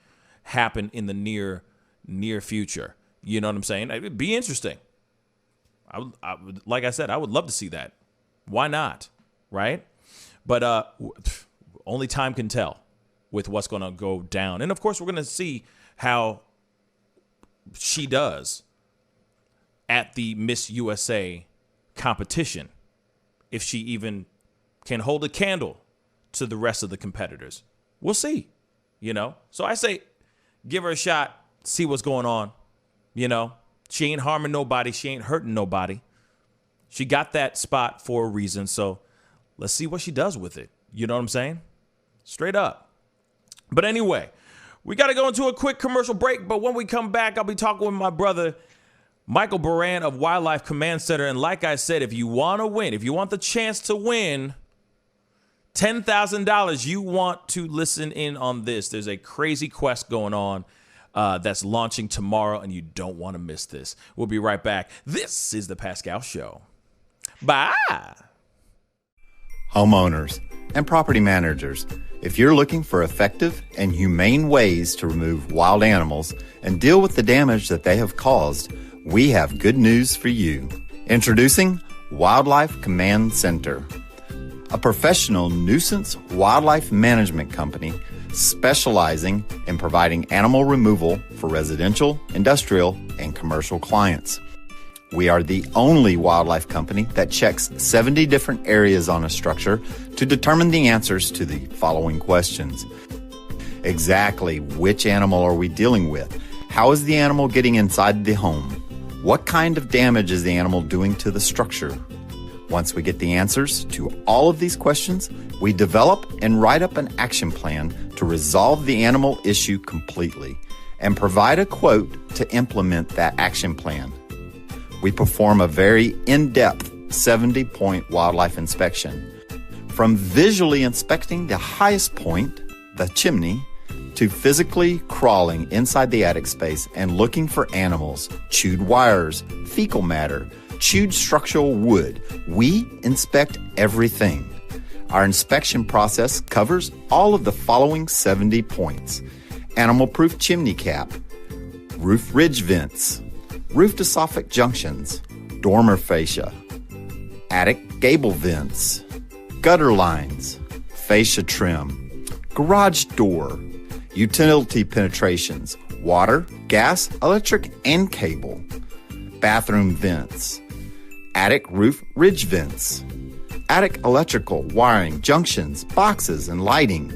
happen in the near future. You know what I'm saying? It would be interesting. I would, like I said, I would love to see that. Why not? Right? But only time can tell with what's going to go down. And of course, we're going to see how she does at the Miss USA competition, if she even can hold a candle to the rest of the competitors. We'll see, So I say, give her a shot, see what's going on. She ain't harming nobody. She ain't hurting nobody. She got that spot for a reason. So let's see what she does with it. You know what I'm saying? Straight up. But anyway, we got to go into a quick commercial break. But when we come back, I'll be talking with my brother, Michael Baran of Wildlife Command Center. And like I said, if you want to win, if you want the chance to win $10,000, you want to listen in on this. There's a crazy quest going on that's launching tomorrow, and you don't want to miss this. We'll be right back. This is The Pascal Show. Bye. Homeowners and property managers, if you're looking for effective and humane ways to remove wild animals and deal with the damage that they have caused, we have good news for you. Introducing Wildlife Command Center, a professional nuisance wildlife management company specializing in providing animal removal for residential, industrial, and commercial clients. We are the only wildlife company that checks 70 different areas on a structure to determine the answers to the following questions. Exactly which animal are we dealing with? How is the animal getting inside the home? What kind of damage is the animal doing to the structure? Once we get the answers to all of these questions, we develop and write up an action plan to resolve the animal issue completely and provide a quote to implement that action plan. We perform a very in-depth 70-point wildlife inspection. From visually inspecting the highest point, the chimney, to physically crawling inside the attic space and looking for animals, chewed wires, fecal matter, chewed structural wood. We inspect everything. Our inspection process covers all of the following 70 points: animal-proof chimney cap, roof ridge vents, roof to soffit junctions, dormer fascia, attic gable vents, gutter lines, fascia trim, garage door, utility penetrations, water, gas, electric, and cable, bathroom vents, attic roof ridge vents, attic electrical, wiring, junctions, boxes, and lighting,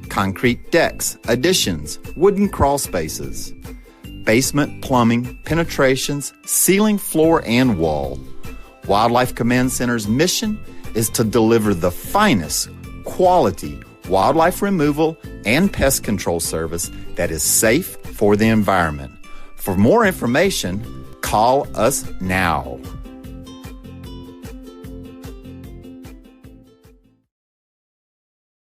concrete decks, additions, wooden crawl spaces, basement plumbing, penetrations, ceiling, floor, and wall. Wildlife Command Center's mission is to deliver the finest quality wildlife removal and pest control service that is safe for the environment. For more information, call us now.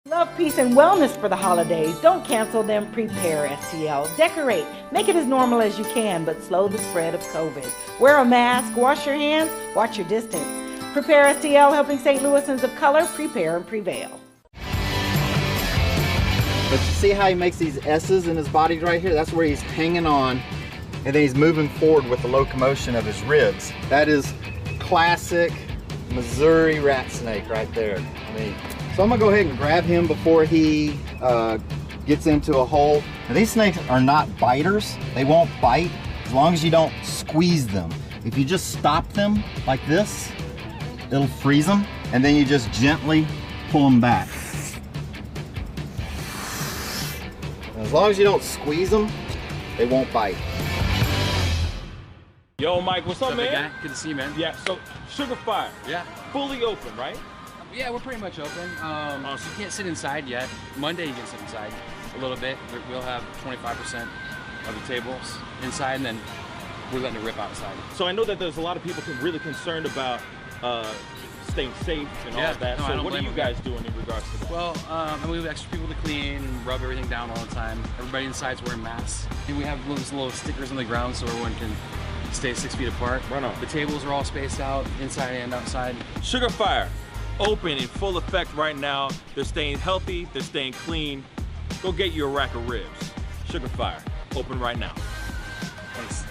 Love, peace, and wellness for the holidays. Don't cancel them. Prepare, STL. Decorate. Make it as normal as you can, but slow the spread of COVID. Wear a mask. Wash your hands. Watch your distance. Prepare, STL, helping St. Louisans of color prepare and prevail. But you see how he makes these S's in his body right here? That's where he's hanging on, and then he's moving forward with the locomotion of his ribs. That is classic Missouri rat snake right there. So I'm gonna go ahead and grab him before he gets into a hole. Now, these snakes are not biters. They won't bite as long as you don't squeeze them. If you just stop them like this, it'll freeze them, and then you just gently pull them back. As long as you don't squeeze them, they won't bite. Yo, Mike, what's up, man? Guy? Good to see you, man. Yeah, so Sugar Fire. Yeah. Fully open, right? Yeah, we're pretty much open. So you can't sit inside yet. Monday you can sit inside a little bit. We'll have 25% of the tables inside, and then we're letting it rip outside. So I know that there's a lot of people really concerned about staying safe and all of that. No, so what are you guys doing in regards to that? Well, we have extra people to clean and rub everything down all the time. Everybody inside's wearing masks. And we have little stickers on the ground so everyone can stay 6 feet apart. Right on. The tables are all spaced out, inside and outside. Sugar Fire, open in full effect right now. They're staying healthy, they're staying clean. Go get you a rack of ribs. Sugar Fire, open right now. Thanks.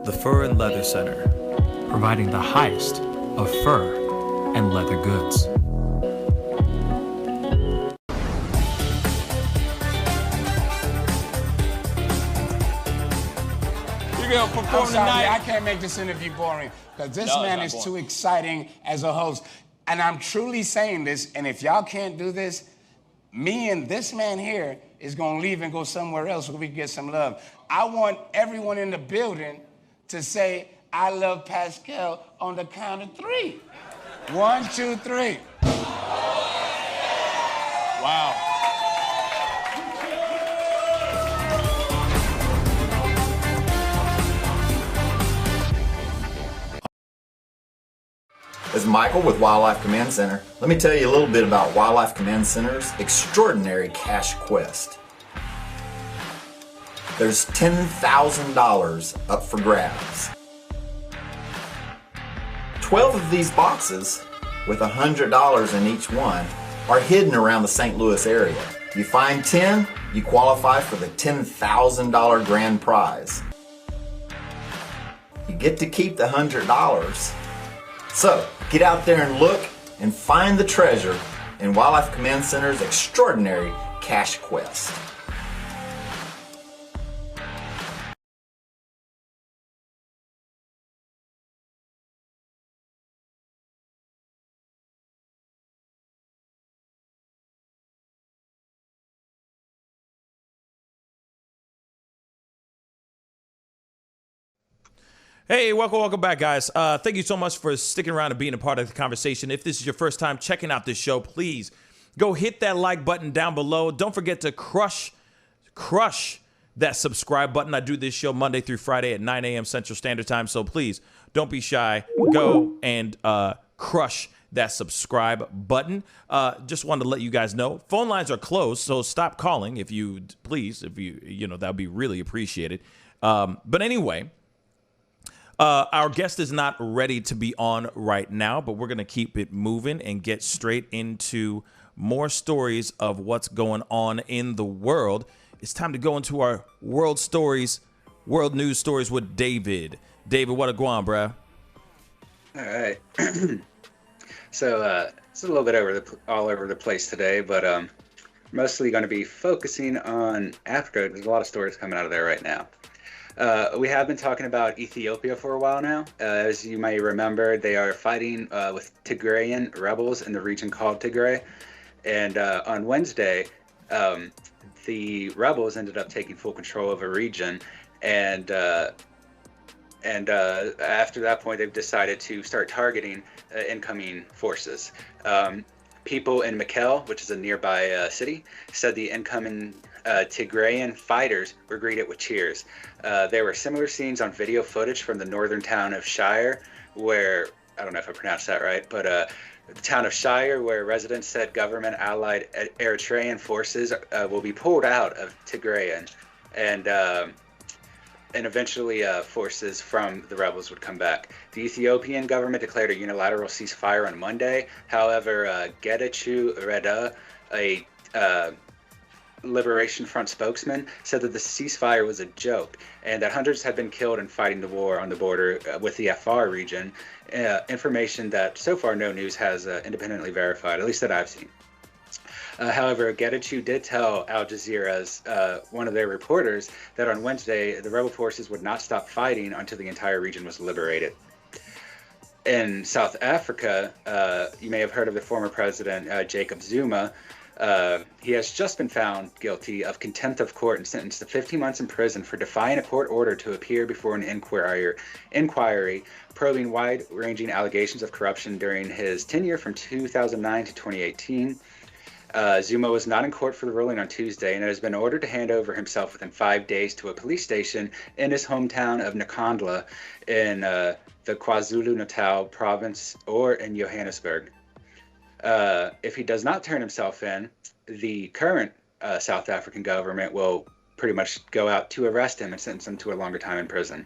The Fur and Leather Center, providing the highest of fur and leather goods. You're gonna perform I'm sorry, tonight. I can't make this interview boring because this No, it's man not is boring. too exciting as a host. And I'm truly saying this, and if y'all can't do this, me and this man here is gonna leave and go somewhere else where we can get some love. I want everyone in the building to say, I love Pascal on the count of 3. 1, 2, 3. Wow. This is Michael with Wildlife Command Center. Let me tell you a little bit about Wildlife Command Center's extraordinary cash quest. There's $10,000 up for grabs. 12 of these boxes, with $100 in each one, are hidden around the St. Louis area. You find 10, you qualify for the $10,000 grand prize. You get to keep the $100. So, get out there and look and find the treasure in Wildlife Command Center's extraordinary cash quest. Hey, welcome back, guys. Thank you so much for sticking around and being a part of the conversation. If this is your first time checking out this show, please go hit that like button down below. Don't forget to crush that subscribe button. I do this show Monday through Friday at 9 a.m. Central Standard Time, so please don't be shy. Go and crush that subscribe button. Just wanted to let you guys know, phone lines are closed, so stop calling if you please. If you know, that would be really appreciated. But anyway. Our guest is not ready to be on right now, but we're going to keep it moving and get straight into more stories of what's going on in the world. It's time to go into our world news stories with David. David, what a guan, bruh? All right. So it's a little bit all over the place today, but mostly going to be focusing on Africa. There's a lot of stories coming out of there right now. We have been talking about Ethiopia for a while now. As you may remember, they are fighting with Tigrayan rebels in the region called Tigray. And on Wednesday, the rebels ended up taking full control of a region. And after that point, they've decided to start targeting incoming forces. People in Mekelle, which is a nearby city, said the incoming Tigrayan fighters were greeted with cheers. There were similar scenes on video footage from the northern town of Shire, where, I don't know if I pronounced that right, but the town of Shire, where residents said government-allied Eritrean forces will be pulled out of Tigrayan, and eventually forces from the rebels would come back. The Ethiopian government declared a unilateral ceasefire on Monday. However, Getachew Reda, a Liberation Front spokesman, said that the ceasefire was a joke and that hundreds had been killed in fighting the war on the border with the Afar region, information that so far no news has independently verified, at least that I've seen. However, Getachew did tell Al Jazeera's one of their reporters that on Wednesday, the rebel forces would not stop fighting until the entire region was liberated. In South Africa, you may have heard of the former president, Jacob Zuma. He has just been found guilty of contempt of court and sentenced to 15 months in prison for defying a court order to appear before an inquiry probing wide-ranging allegations of corruption during his tenure from 2009 to 2018. Zuma was not in court for the ruling on Tuesday and has been ordered to hand over himself within 5 days to a police station in his hometown of Nkandla in the KwaZulu-Natal province or in Johannesburg. If he does not turn himself in, the current South African government will pretty much go out to arrest him and sentence him to a longer time in prison.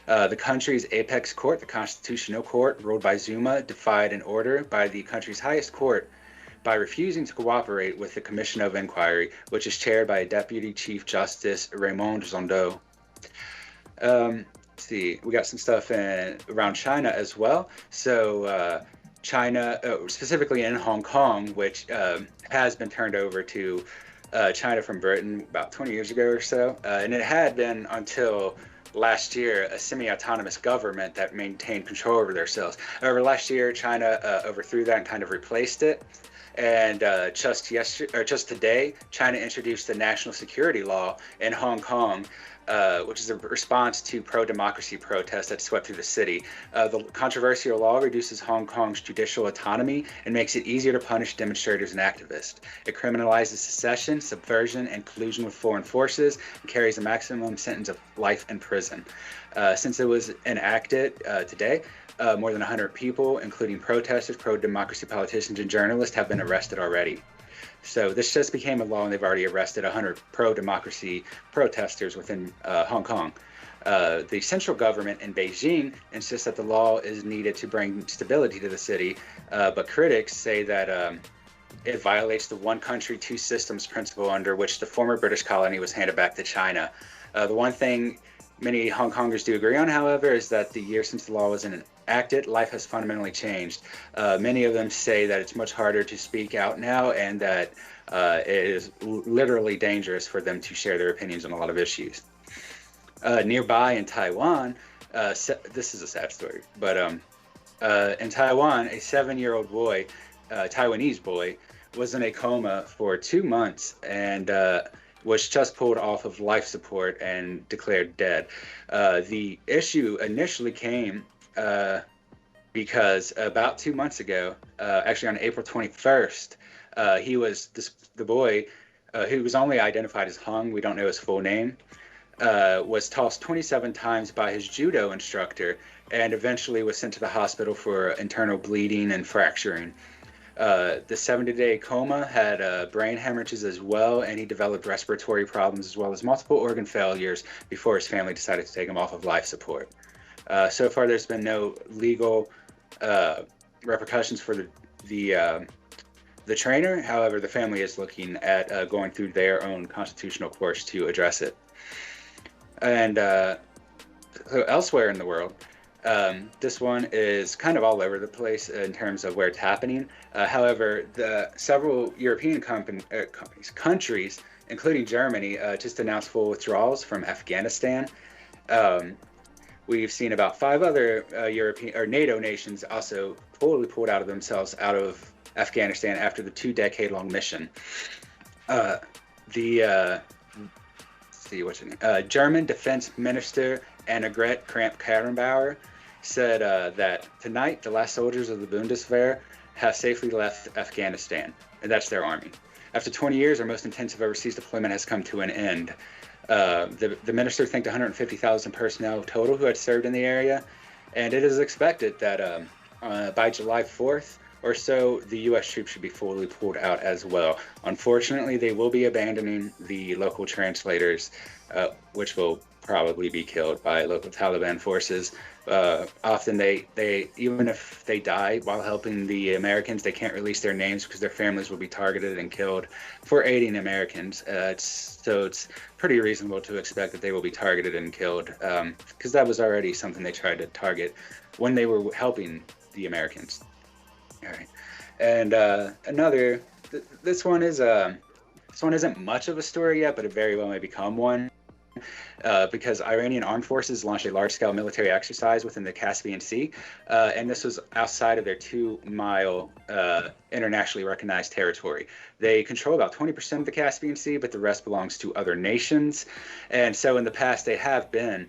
The country's apex court, the Constitutional Court, ruled by Zuma, defied an order by the country's highest court by refusing to cooperate with the Commission of Inquiry, which is chaired by Deputy Chief Justice Raymond Zondo. Let's see, we got some stuff around China as well. So China, specifically in Hong Kong, which has been turned over to China from Britain about 20 years ago or so, and it had been until last year a semi-autonomous government that maintained control over themselves. However, last year China overthrew that and kind of replaced it. And just today, China introduced the national security law in Hong Kong, which is a response to pro-democracy protests that swept through the city. The controversial law reduces Hong Kong's judicial autonomy and makes it easier to punish demonstrators and activists. It criminalizes secession, subversion, and collusion with foreign forces, and carries a maximum sentence of life in prison. Since it was enacted today, more than 100 people, including protesters, pro-democracy politicians, and journalists, have been arrested already. So this just became a law, and they've already arrested 100 pro-democracy protesters within Hong Kong. The central government in Beijing insists that the law is needed to bring stability to the city, but critics say that it violates the one country, two systems principle under which the former British colony was handed back to China. The one thing many Hong Kongers do agree on, however, is that the year since the law was enacted, life has fundamentally changed. Many of them say that it's much harder to speak out now and that it is literally dangerous for them to share their opinions on a lot of issues. Nearby in Taiwan, this is a sad story, but in Taiwan, a 7-year-old boy, Taiwanese boy, was in a coma for 2 months and was just pulled off of life support and declared dead. The issue initially came because about 2 months ago, actually on April 21st, the boy, who was only identified as Hung, we don't know his full name, was tossed 27 times by his judo instructor and eventually was sent to the hospital for internal bleeding and fracturing. The 70-day coma had brain hemorrhages as well, and he developed respiratory problems as well as multiple organ failures before his family decided to take him off of life support. So far, there's been no legal repercussions for the trainer. However, the family is looking at going through their own constitutional course to address it. And so elsewhere in the world, This one is kind of all over the place in terms of where it's happening. However, the several European countries, including Germany, just announced full withdrawals from Afghanistan. We've seen about 5 other European or NATO nations also fully pulled out of themselves out of Afghanistan after the 2-decade-long mission. German Defense Minister Annegret Kramp-Karrenbauer said that tonight the last soldiers of the Bundeswehr have safely left Afghanistan, and that's their army. After 20 years, our most intensive overseas deployment has come to an end. The minister thanked 150,000 personnel total who had served in the area, and it is expected that by July 4th or so, the U.S. troops should be fully pulled out as well. Unfortunately, they will be abandoning the local translators, which will probably be killed by local Taliban forces. Often they even if they die while helping the Americans, they can't release their names because their families will be targeted and killed for aiding Americans. So it's pretty reasonable to expect that they will be targeted and killed, because that was already something they tried to target when they were helping the Americans. All right, and this one isn't much of a story yet, but it very well may become one. Because Iranian armed forces launched a large-scale military exercise within the Caspian Sea, and this was outside of their 2-mile internationally recognized territory. They control about 20% of the Caspian Sea, but the rest belongs to other nations. And so in the past, they have been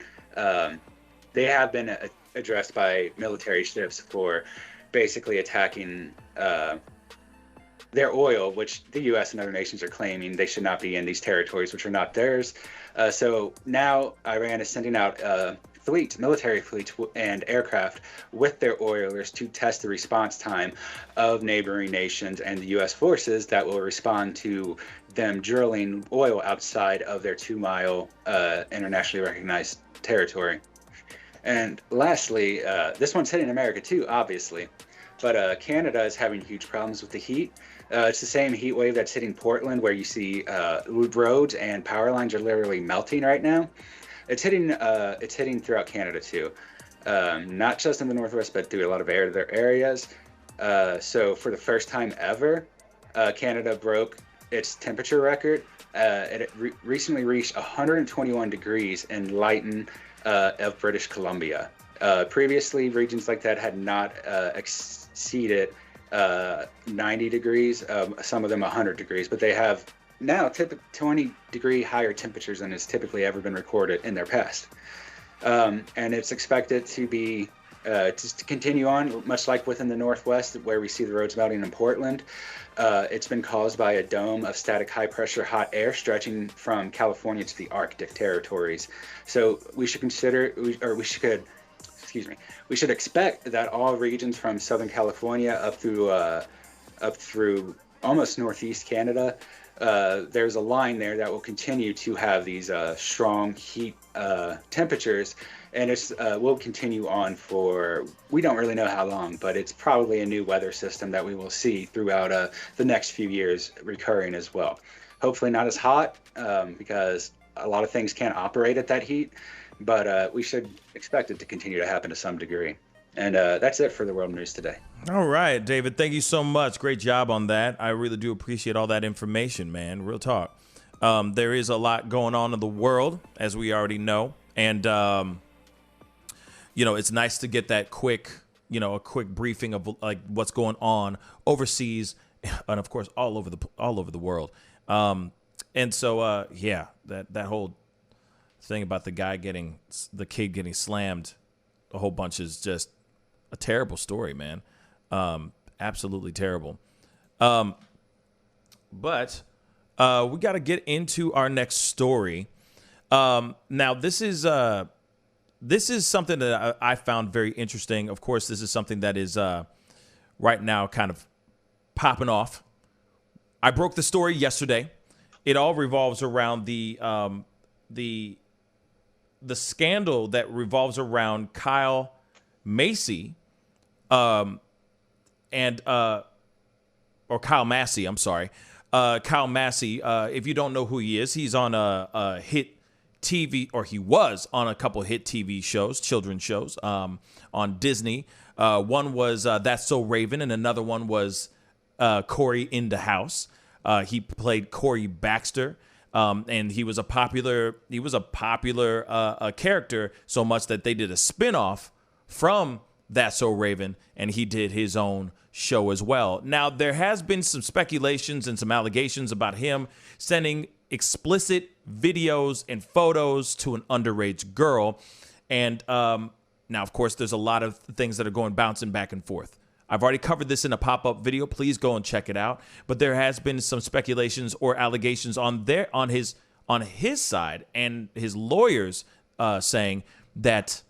addressed by military ships for basically attacking their oil, which the U.S. and other nations are claiming they should not be in these territories, which are not theirs. So now Iran is sending out military fleets and aircraft with their oilers to test the response time of neighboring nations and the U.S. forces that will respond to them drilling oil outside of their 2-mile internationally recognized territory. And lastly, this one's hitting America too, obviously, but Canada is having huge problems with the heat. It's the same heat wave that's hitting Portland, where you see roads and power lines are literally melting right now. It's hitting throughout Canada too, not just in the Northwest, but through a lot of other areas. So for the first time ever, Canada broke its temperature record. It recently reached 121 degrees in Lytton of British Columbia. Previously, regions like that had not exceeded 90 degrees, some of them 100 degrees, but they have now 20-degree higher temperatures than has typically ever been recorded in their past. And it's expected to be to continue on, much like within the Northwest, where we see the roads melting in Portland. It's been caused by a dome of static high-pressure hot air stretching from California to the Arctic territories. So we should expect that all regions from Southern California up through almost Northeast Canada, there's a line there that will continue to have these strong heat temperatures, and it's will continue on for, we don't really know how long, but it's probably a new weather system that we will see throughout the next few years recurring as well. Hopefully not as hot, because a lot of things can't operate at that heat, but we should expect it to continue to happen to some degree. And that's it for the world news today. All right, David, thank you so much. Great job on that. I really do appreciate all that information, man. Real talk. There is a lot going on in the world, as we already know. And, it's nice to get that quick briefing of like what's going on overseas and, of course, all over the world. And so, that whole thing about the kid getting slammed a whole bunch is just a terrible story, man. Absolutely terrible. But we got to get into our next story. Now, this is something that I found very interesting. Of course, this is something that is right now kind of popping off. I broke the story yesterday. It all revolves around the scandal that revolves around Kyle Massey, or Kyle Massey. I'm sorry, Kyle Massey. If you don't know who he is, he's on a hit TV, or he was on a couple hit TV shows, children's shows, on Disney. One was That's So Raven, and another one was Corey in the House. He played Corey Baxter, and he was a popular character, so much that they did a spinoff from That's So Raven, and he did his own show as well. Now, there has been some speculations and some allegations about him sending explicit videos and photos to an underage girl. And now, of course, there's a lot of things that are bouncing back and forth. I've already covered this in a pop-up video. Please go and check it out. But there has been some speculations or allegations on his side, and his lawyers saying that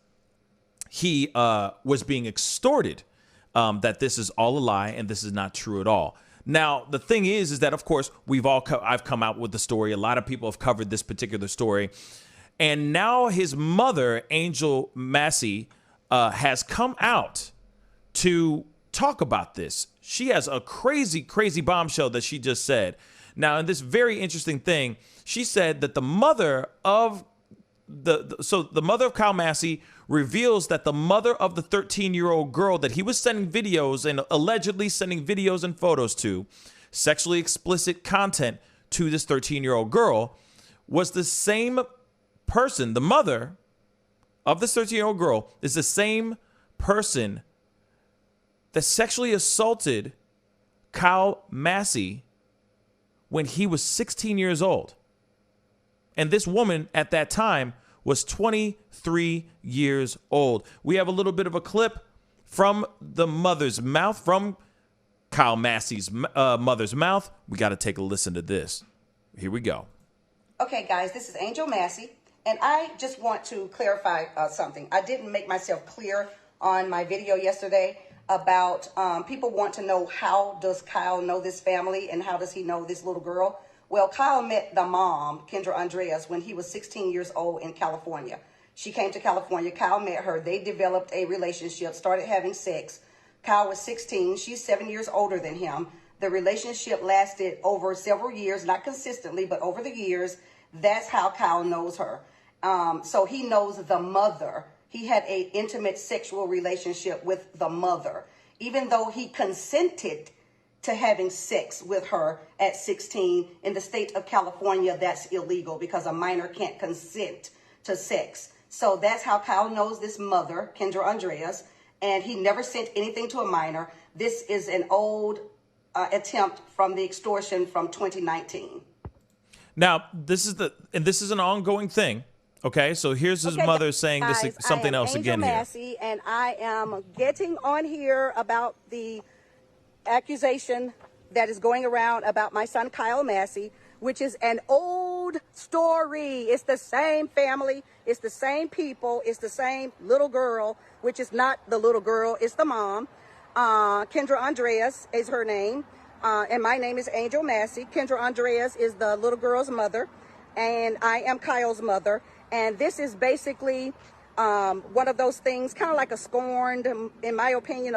he was being extorted, that this is all a lie and this is not true at all. Now, the thing is that, of course, I've come out with the story. A lot of people have covered this particular story. And now his mother, Angel Massey, has come out to talk about this. She has a crazy, crazy bombshell that she just said. Now, in this very interesting thing, she said that the mother of the mother of Kyle Massey reveals that the mother of the 13-year-old girl that he was sending videos and allegedly sending videos and photos to, sexually explicit content to this 13-year-old girl, was the same person. The mother of this 13-year-old girl is the same person that sexually assaulted Kyle Massey when he was 16 years old. And this woman at that time was 23 years old. We have a little bit of a clip from the mother's mouth, from Kyle Massey's mother's mouth. We got to take a listen to this. Here we go. Okay, guys, this is Angel Massey, and I just want to clarify something. I didn't make myself clear on my video yesterday about people want to know, how does Kyle know this family and how does he know this little girl? Well, Kyle met the mom, Kendra Andreas, when he was 16 years old in California. She came to California. Kyle met her. They developed a relationship, started having sex. Kyle was 16. She's 7 years older than him. The relationship lasted over several years, not consistently, but over the years. That's how Kyle knows her. So he knows the mother. He had an intimate sexual relationship with the mother, even though he consented to having sex with her at 16. In the state of California, that's illegal because a minor can't consent to sex. So that's how Kyle knows this mother, Kendra Andreas, and he never sent anything to a minor. This is an old attempt from the extortion from 2019. Now, this is an ongoing thing. Okay, so here's his mother saying this something else again here. Massey, and I am getting on here about the accusation that is going around about my son Kyle Massey, which is an old story. It's the same family, it's the same people, it's the same little girl, which is not the little girl, it's the mom. Kendra Andreas is her name, and my name is Angel Massey. Kendra Andreas is the little girl's mother, and I am Kyle's mother. And this is basically one of those things, kind of like a scorned, in my opinion,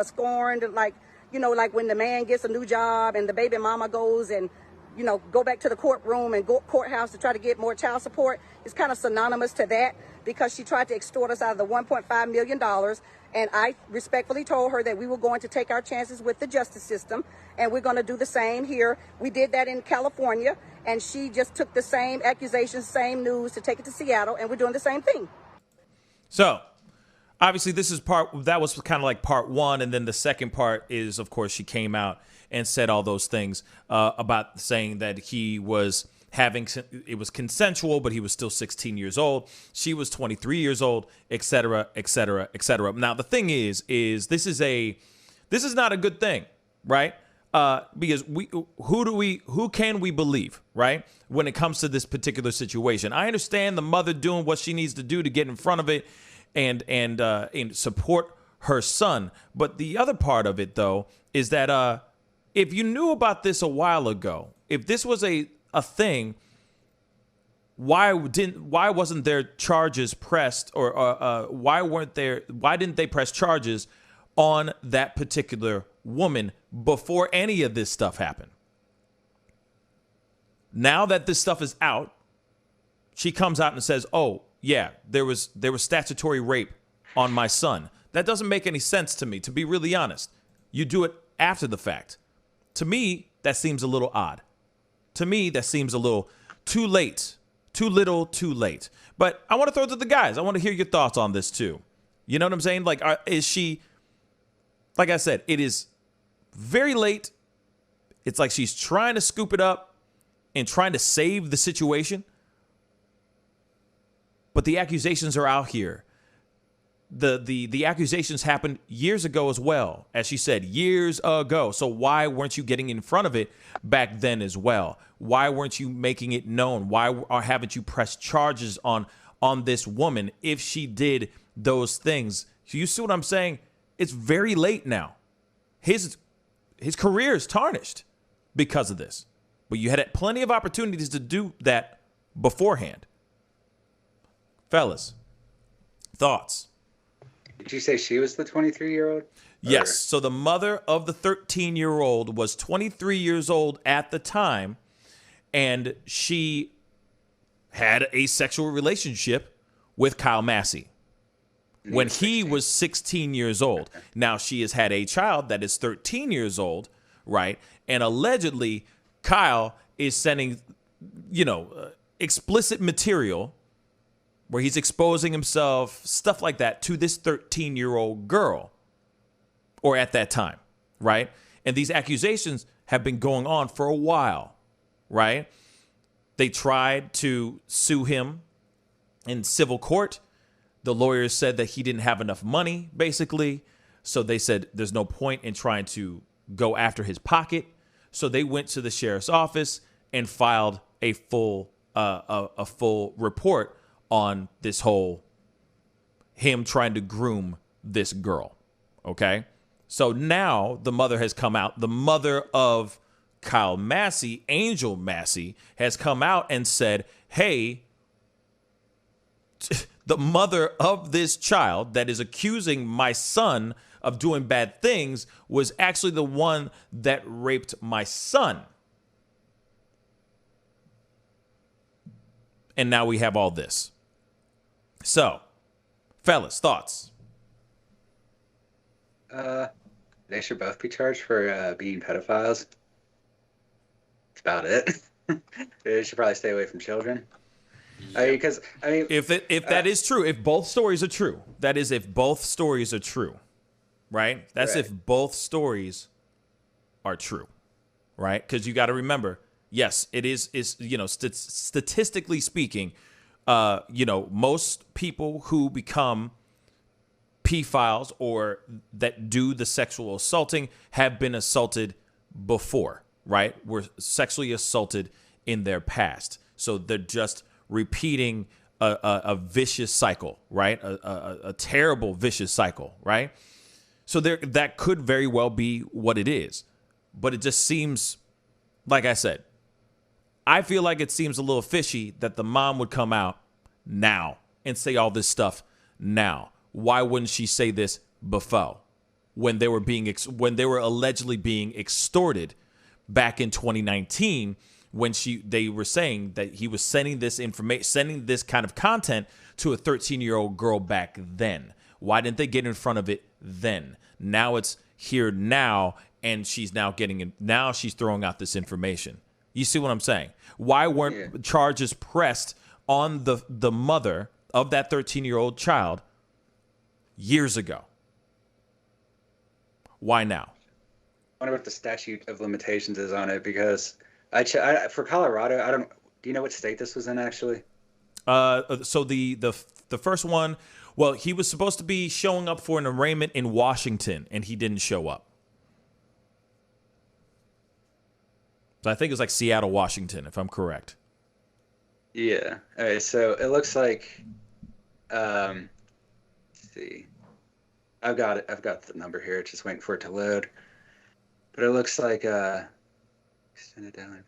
like, you know, like when the man gets a new job and the baby mama goes and, you know, go back to the courtroom and go courthouse to try to get more child support. It's kind of synonymous to that, because she tried to extort us out of the $1.5 million. And I respectfully told her that we were going to take our chances with the justice system, and we're going to do the same here. We did that in California, and she just took the same accusations, same news, to take it to Seattle, and we're doing the same thing. So, obviously, that was kind of like part one, and then the second part is, of course, she came out and said all those things about saying that he was it was consensual, but he was still 16 years old. She was 23 years old, et cetera, et cetera, et cetera. Now, the thing is this is not a good thing, right? Because who can we believe, right? When it comes to this particular situation, I understand the mother doing what she needs to do to get in front of it and support her son. But the other part of it, though, is that if you knew about this a while ago, if this was a thing, why wasn't there charges pressed, or why didn't they press charges on that particular woman before any of this stuff happened? Now that this stuff is out, she comes out and says, oh, yeah, there was statutory rape on my son. That doesn't make any sense to me, to be really honest. You do it after the fact. To me, that seems a little odd. To me, that seems a little too late. Too little, too late. But I want to throw it to the guys. I want to hear your thoughts on this too. You know what I'm saying? Like, is she, like I said, it is very late. It's like she's trying to scoop it up and trying to save the situation. But the accusations are out here. The accusations happened years ago as well, as she said, years ago. So why weren't you getting in front of it back then as well? Why weren't you making it known? Why haven't you pressed charges on this woman if she did those things? So you see what I'm saying? It's very late now. His career is tarnished because of this. But you had plenty of opportunities to do that beforehand. Fellas, thoughts? Did you say she was the 23-year-old? Yes. So the mother of the 13-year-old was 23 years old at the time, and she had a sexual relationship with Kyle Massey when he was 16 years old. Now she has had a child that is 13 years old, right? And allegedly, Kyle is sending, explicit material where he's exposing himself, stuff like that, to this 13-year-old girl, or at that time, right? And these accusations have been going on for a while, right? They tried to sue him in civil court. The lawyers said that he didn't have enough money, basically. So they said there's no point in trying to go after his pocket. So they went to the sheriff's office and filed a full report on this whole him trying to groom this girl. Okay. So now the mother has come out. The mother of Kyle Massey, Angel Massey, has come out and said, hey, the mother of this child that is accusing my son of doing bad things was actually the one that raped my son. And now we have all this. So, fellas, thoughts? They should both be charged for being pedophiles. That's about it. They should probably stay away from children. Because if that is true, if both stories are true, that is, if both stories are true, right? That's Right. if both stories are true, right? Because you got to remember, yes, it is statistically speaking, most people who become pedophiles or that do the sexual assaulting have been assaulted before, right? Were sexually assaulted in their past. So they're just repeating a vicious cycle, right? A terrible vicious cycle, right? So that could very well be what it is. But it just seems, like I said, I feel like it seems a little fishy that the mom would come out now and say all this stuff now. Why wouldn't she say this before, when they were allegedly being extorted back in 2019, when they were saying that he was sending this information, sending this kind of content to a 13-year-old girl back then? Why didn't they get in front of it then? Now it's here now, and she's now she's throwing out this information. You see what I'm saying? Why weren't charges pressed on the mother of that 13-year-old child years ago? Why now? I wonder what the statute of limitations is on it, because for Colorado, do you know what state this was in actually? So the first one, well, he was supposed to be showing up for an arraignment in Washington, and he didn't show up. So I think it was like Seattle, Washington, if I'm correct. Yeah. All right. So it looks like, let's see, I've got it. I've got the number here. Just waiting for it to load. But it looks like, extend it down.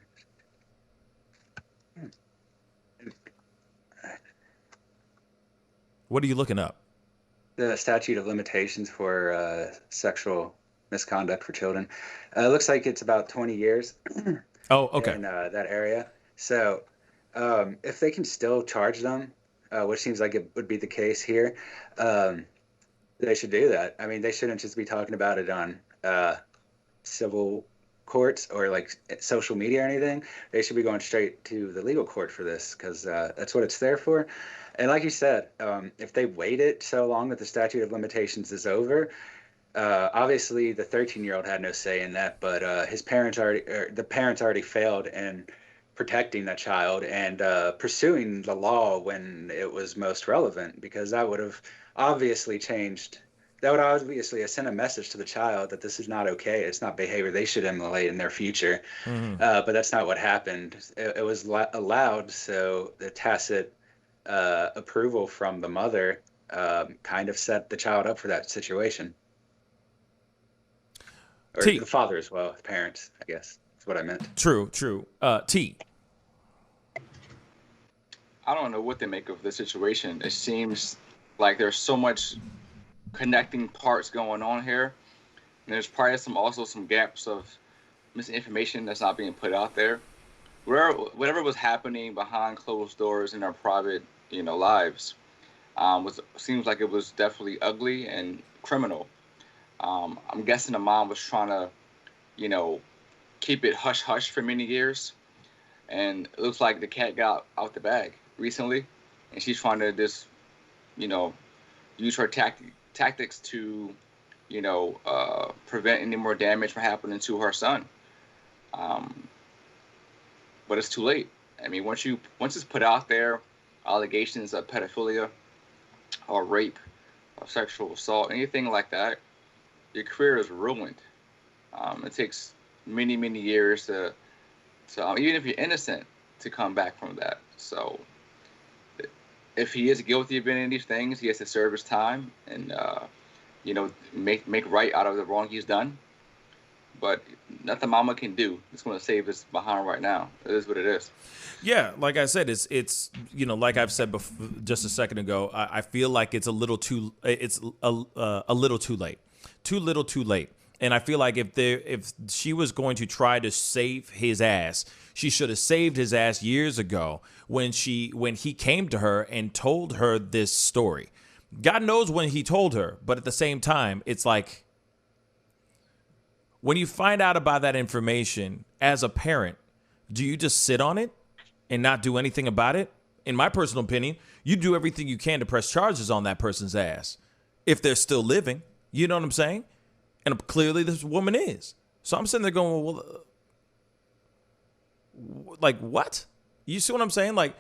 What are you looking up? The statute of limitations for sexual misconduct for children. It looks like it's about 20 years. Oh, okay. In that area. So If they can still charge them, which seems like it would be the case here, they should do that. I mean, they shouldn't just be talking about it on civil courts or like social media or anything. They should be going straight to the legal court for this, because that's what it's there for. And like you said, if they waited so long that the statute of limitations is over, obviously the 13-year-old had no say in that, but the parents already failed in protecting that child and pursuing the law when it was most relevant, because that would have obviously changed. That would obviously have sent a message to the child that this is not okay. It's not behavior they should emulate in their future. But that's not what happened. It was allowed, so the tacit approval from the mother kind of set the child up for that situation. Or the father as well, the parents, I guess. That's what I meant. True. T. I don't know what they make of the situation. It seems like there's so much connecting parts going on here. And there's probably also some gaps of misinformation that's not being put out there. Whatever was happening behind closed doors in our private, lives, seems like it was definitely ugly and criminal. I'm guessing the mom was trying to, keep it hush hush for many years, and it looks like the cat got out the bag recently, and she's trying to just, use her tactics to, prevent any more damage from happening to her son. But it's too late. I mean, once it's put out there, allegations of pedophilia or rape or sexual assault, anything like that, your career is ruined. It takes many, many years to even if you're innocent, to come back from that. So if he is guilty of any of these things, he has to serve his time and, make right out of the wrong he's done. But nothing mama can do. It's going to save us behind right now. It is what it is. Yeah, like I said, it's like I've said before, just a second ago, I feel like it's a little too late. Too little, too late. And I feel like if she was going to try to save his ass, she should have saved his ass years ago when he came to her and told her this story. God knows when he told her, but at the same time, it's like when you find out about that information as a parent, do you just sit on it and not do anything about it? In my personal opinion, you do everything you can to press charges on that person's ass if they're still living. You know what I'm saying? And clearly this woman is. So I'm sitting there going, well, like, what? You see what I'm saying? Like,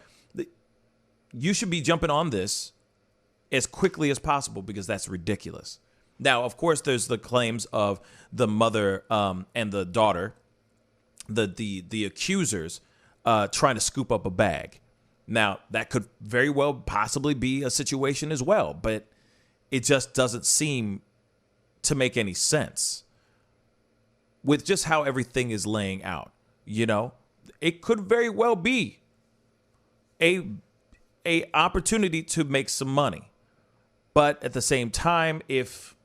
you should be jumping on this as quickly as possible, because that's ridiculous. Now, of course, there's the claims of the mother and the daughter, the accusers trying to scoop up a bag. Now, that could very well possibly be a situation as well, but it just doesn't seem to make any sense with just how everything is laying out. It could very well be a opportunity to make some money. But at the same time, if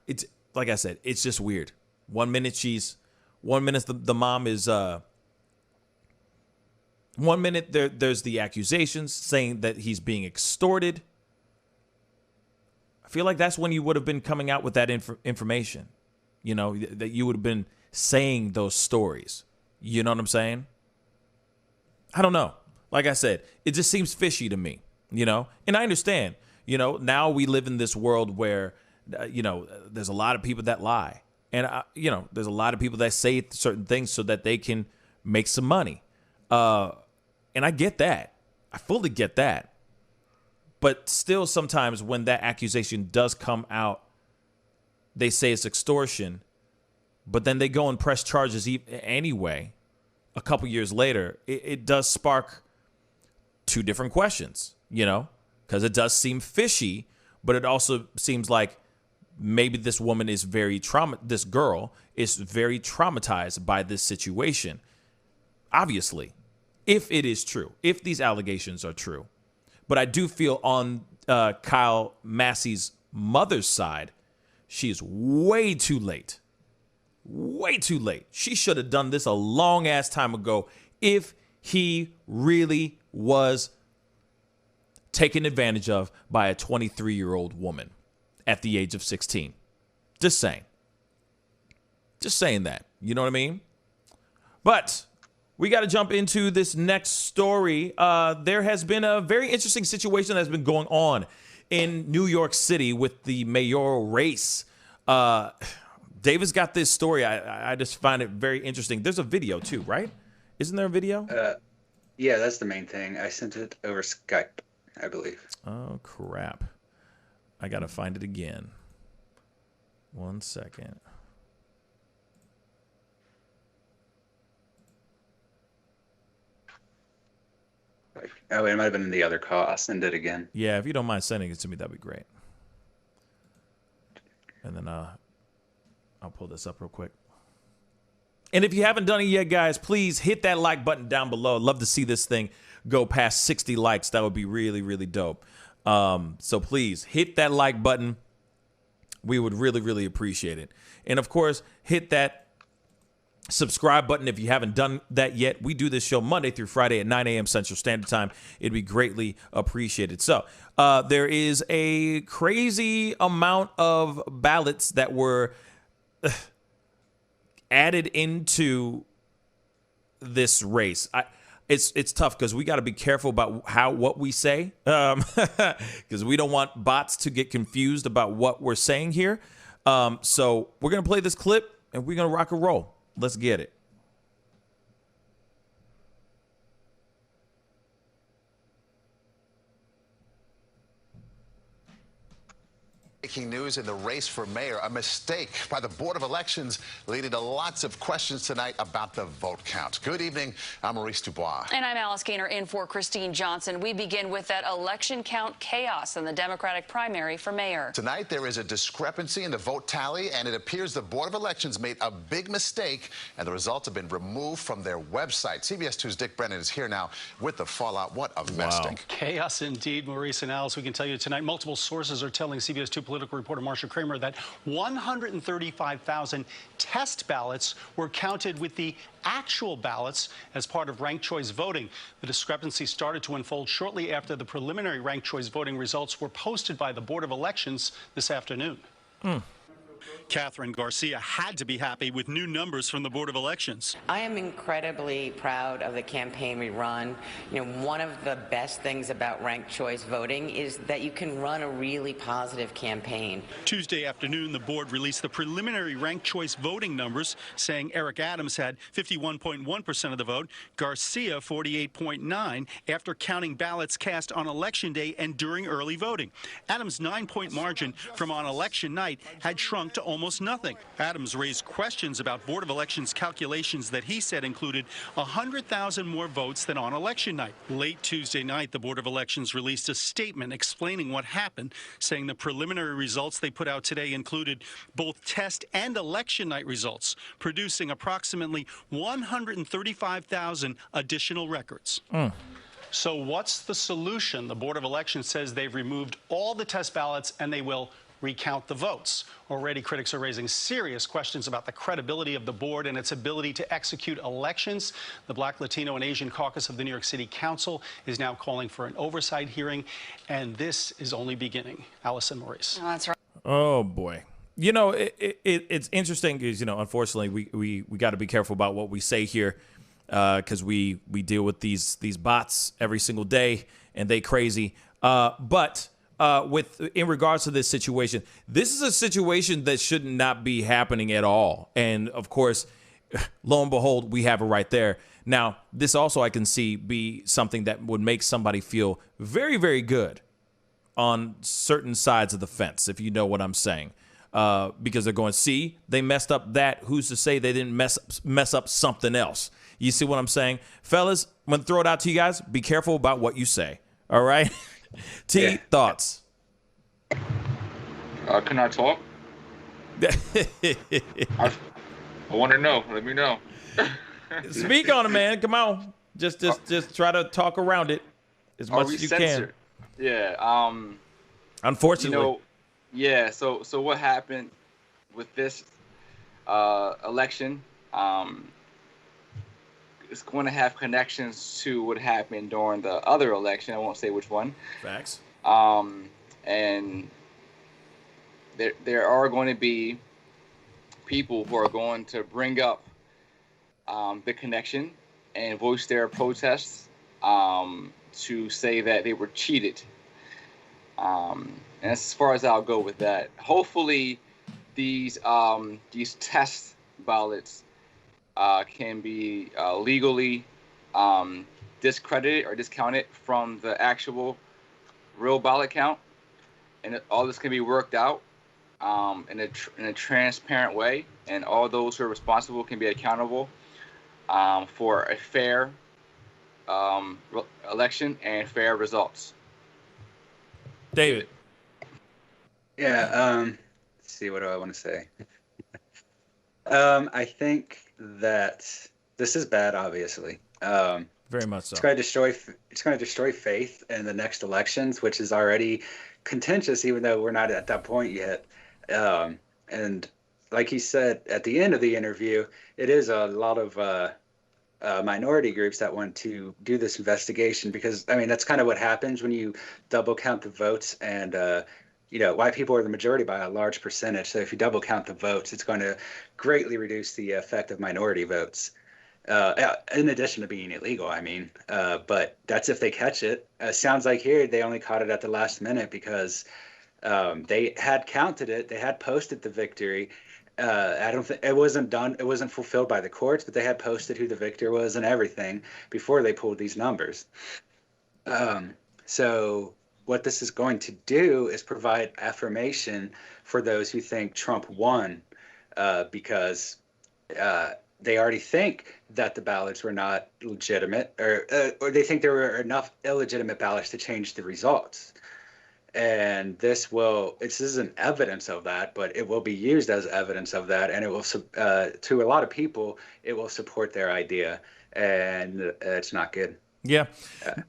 it's like I said, it's just weird. One minute the mom is, 1 minute there's the accusations saying that he's being extorted. I feel like that's when you would have been coming out with that information, that you would have been saying those stories. You know what I'm saying? I don't know. Like I said, it just seems fishy to me, and I understand, now we live in this world where, there's a lot of people that lie, and, there's a lot of people that say certain things so that they can make some money. And I get that. I fully get that. But still, sometimes when that accusation does come out, they say it's extortion, but then they go and press charges anyway. A couple years later, it does spark two different questions, because it does seem fishy, but it also seems like maybe this woman is this girl is very traumatized by this situation. Obviously, if it is true, if these allegations are true. But I do feel on Kyle Massey's mother's side, she's way too late. Way too late. She should have done this a long ass time ago, if he really was taken advantage of by a 23-year-old woman at the age of 16. Just saying. Just saying that. You know what I mean? But we got to jump into this next story. There has been a very interesting situation that's been going on in New York City with the mayoral race. David's got this story. I just find it very interesting. There's a video too, right? Isn't there a video? Yeah, that's the main thing. I sent it over Skype, I believe. Oh, crap. I got to find it again. 1 second. Oh, it might have been in the other call. I'll send it again. Yeah, if you don't mind sending it to me, that'd be great. And then I'll pull this up real quick. And if you haven't done it yet, guys, please hit that like button down below. I'd love to see this thing go past 60 likes. That would be really, really dope. So please hit that like button. We would really, really appreciate it. And of course, hit that subscribe button if you haven't done that yet. We do this show Monday through Friday at 9 a.m. Central Standard Time. It'd be greatly appreciated. So there is a crazy amount of ballots that were added into this race. It's tough because we got to be careful about what we say, because we don't want bots to get confused about what we're saying here. So we're gonna play this clip and we're gonna rock and roll. Let's get it. Breaking news in the race for mayor, a mistake by the Board of Elections leading to lots of questions tonight about the vote count. Good evening, I'm Maurice Dubois. And I'm Alice Gaynor in for Christine Johnson. We begin with that election count chaos in the Democratic primary for mayor. Tonight there is a discrepancy in the vote tally, and it appears the Board of Elections made a big mistake, and the results have been removed from their website. CBS 2's Dick Brennan is here now with the fallout. What a mess. Chaos indeed, Maurice and Alice. We can tell you tonight multiple sources are telling CBS 2 political reporter Marsha Kramer that 135,000 test ballots were counted with the actual ballots as part of ranked choice voting. The discrepancy started to unfold shortly after the preliminary ranked choice voting results were posted by the Board of Elections this afternoon. Catherine Garcia had to be happy with new numbers from the Board of Elections. I am incredibly proud of the campaign we run. You know, one of the best things about ranked choice voting is that you can run a really positive campaign. Tuesday afternoon, the board released the preliminary ranked choice voting numbers, saying Eric Adams had 51.1% of the vote, Garcia 48.9%, after counting ballots cast on Election Day and during early voting. Adams' 9-point margin from on election night had shrunk to almost nothing. Adams raised questions about Board of Elections calculations that he said included 100,000 more votes than on election night. Late Tuesday night, the Board of Elections released a statement explaining what happened, saying the preliminary results they put out today included both test and election night results, producing approximately 135,000 additional records. So what's the solution? The Board of Elections says they've removed all the test ballots and they will recount the votes. Already, critics are raising serious questions about the credibility of the board and its ability to execute elections. The Black, Latino, and Asian Caucus of the New York City Council is now calling for an oversight hearing, and this is only beginning. Allison Maurice. Oh, that's right. Oh, boy. You know, it's interesting because, you know, unfortunately, we got to be careful about what we say here because we deal with these bots every single day, and they crazy. But in regards to this situation, this is a situation that should not be happening at all. And of course, lo and behold, we have it right there. Now, this also I can see be something that would make somebody feel very, very good on certain sides of the fence, if you know what I'm saying. Because they're going, see, they messed up that. Who's to say they didn't mess up something else? You see what I'm saying? Fellas, I'm going to throw it out to you guys. Be careful about what you say. All right? Thoughts? Can I talk? I want to know. Let me know. Speak on it, man. Come on. Just try to talk around it as much as you censored? Can. Yeah. Unfortunately. You know, yeah. So what happened with this election? it's going to have connections to what happened during the other election. I won't say which one. Facts. And there are going to be people who are going to bring up the connection and voice their protests to say that they were cheated. And that's as far as I'll go with that. Hopefully, these test ballots can be legally discredited or discounted from the actual real ballot count, and all this can be worked out in a transparent way, and all those who are responsible can be accountable for a fair election and fair results. David. Yeah. Let's see. What do I want to say? I think that this is bad. Obviously. Very much so. It's going to destroy faith in the next elections, which is already contentious, even though we're not at that point yet. And like he said at the end of the interview, it is a lot of minority groups that want to do this investigation, because I mean that's kind of what happens when you double count the votes, and white people are the majority by a large percentage. So if you double count the votes, it's going to greatly reduce the effect of minority votes. In addition to being illegal, I mean, but that's if they catch it. Sounds like here they only caught it at the last minute because they had counted it, they had posted the victory. I don't think it wasn't done. It wasn't fulfilled by the courts, but they had posted who the victor was and everything before they pulled these numbers. So what this is going to do is provide affirmation for those who think Trump won, because they already think that the ballots were not legitimate, or they think there were enough illegitimate ballots to change the results. And this isn't evidence of that, but it will be used as evidence of that, and it will, to a lot of people, it will support their idea, and it's not good. Yeah,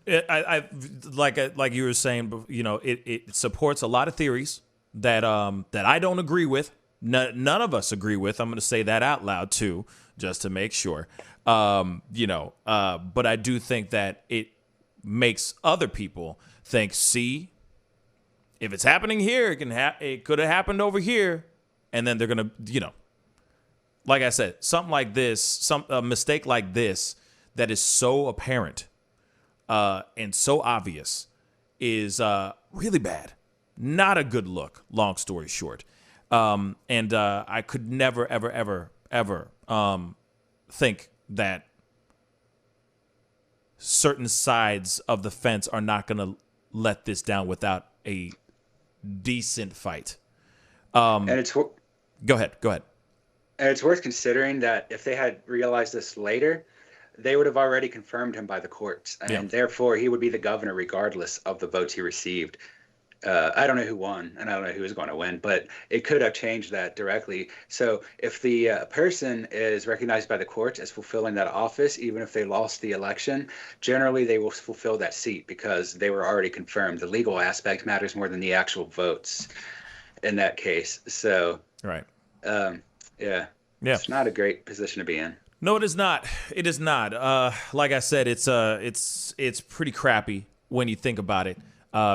I like you were saying, it supports a lot of theories that I don't agree with. None of us agree with. I'm going to say that out loud too, just to make sure. But I do think that it makes other people think, see, if it's happening here, it could have happened over here, and then they're gonna, like I said, something like this, a mistake like this that is so apparent and so obvious is really bad. Not a good look. Long story short, and I could never, ever, ever, ever think that certain sides of the fence are not gonna let this down without a decent fight. And it's go ahead. And it's worth considering that if they had realized this later, they would have already confirmed him by the courts, and therefore he would be the governor regardless of the votes he received. I don't know who won, and I don't know who is going to win, but it could have changed that directly. So if the person is recognized by the courts as fulfilling that office, even if they lost the election, generally they will fulfill that seat because they were already confirmed. The legal aspect matters more than the actual votes in that case. So, right. It's not a great position to be in. No, it is not. It is not. Like I said, it's pretty crappy when you think about it.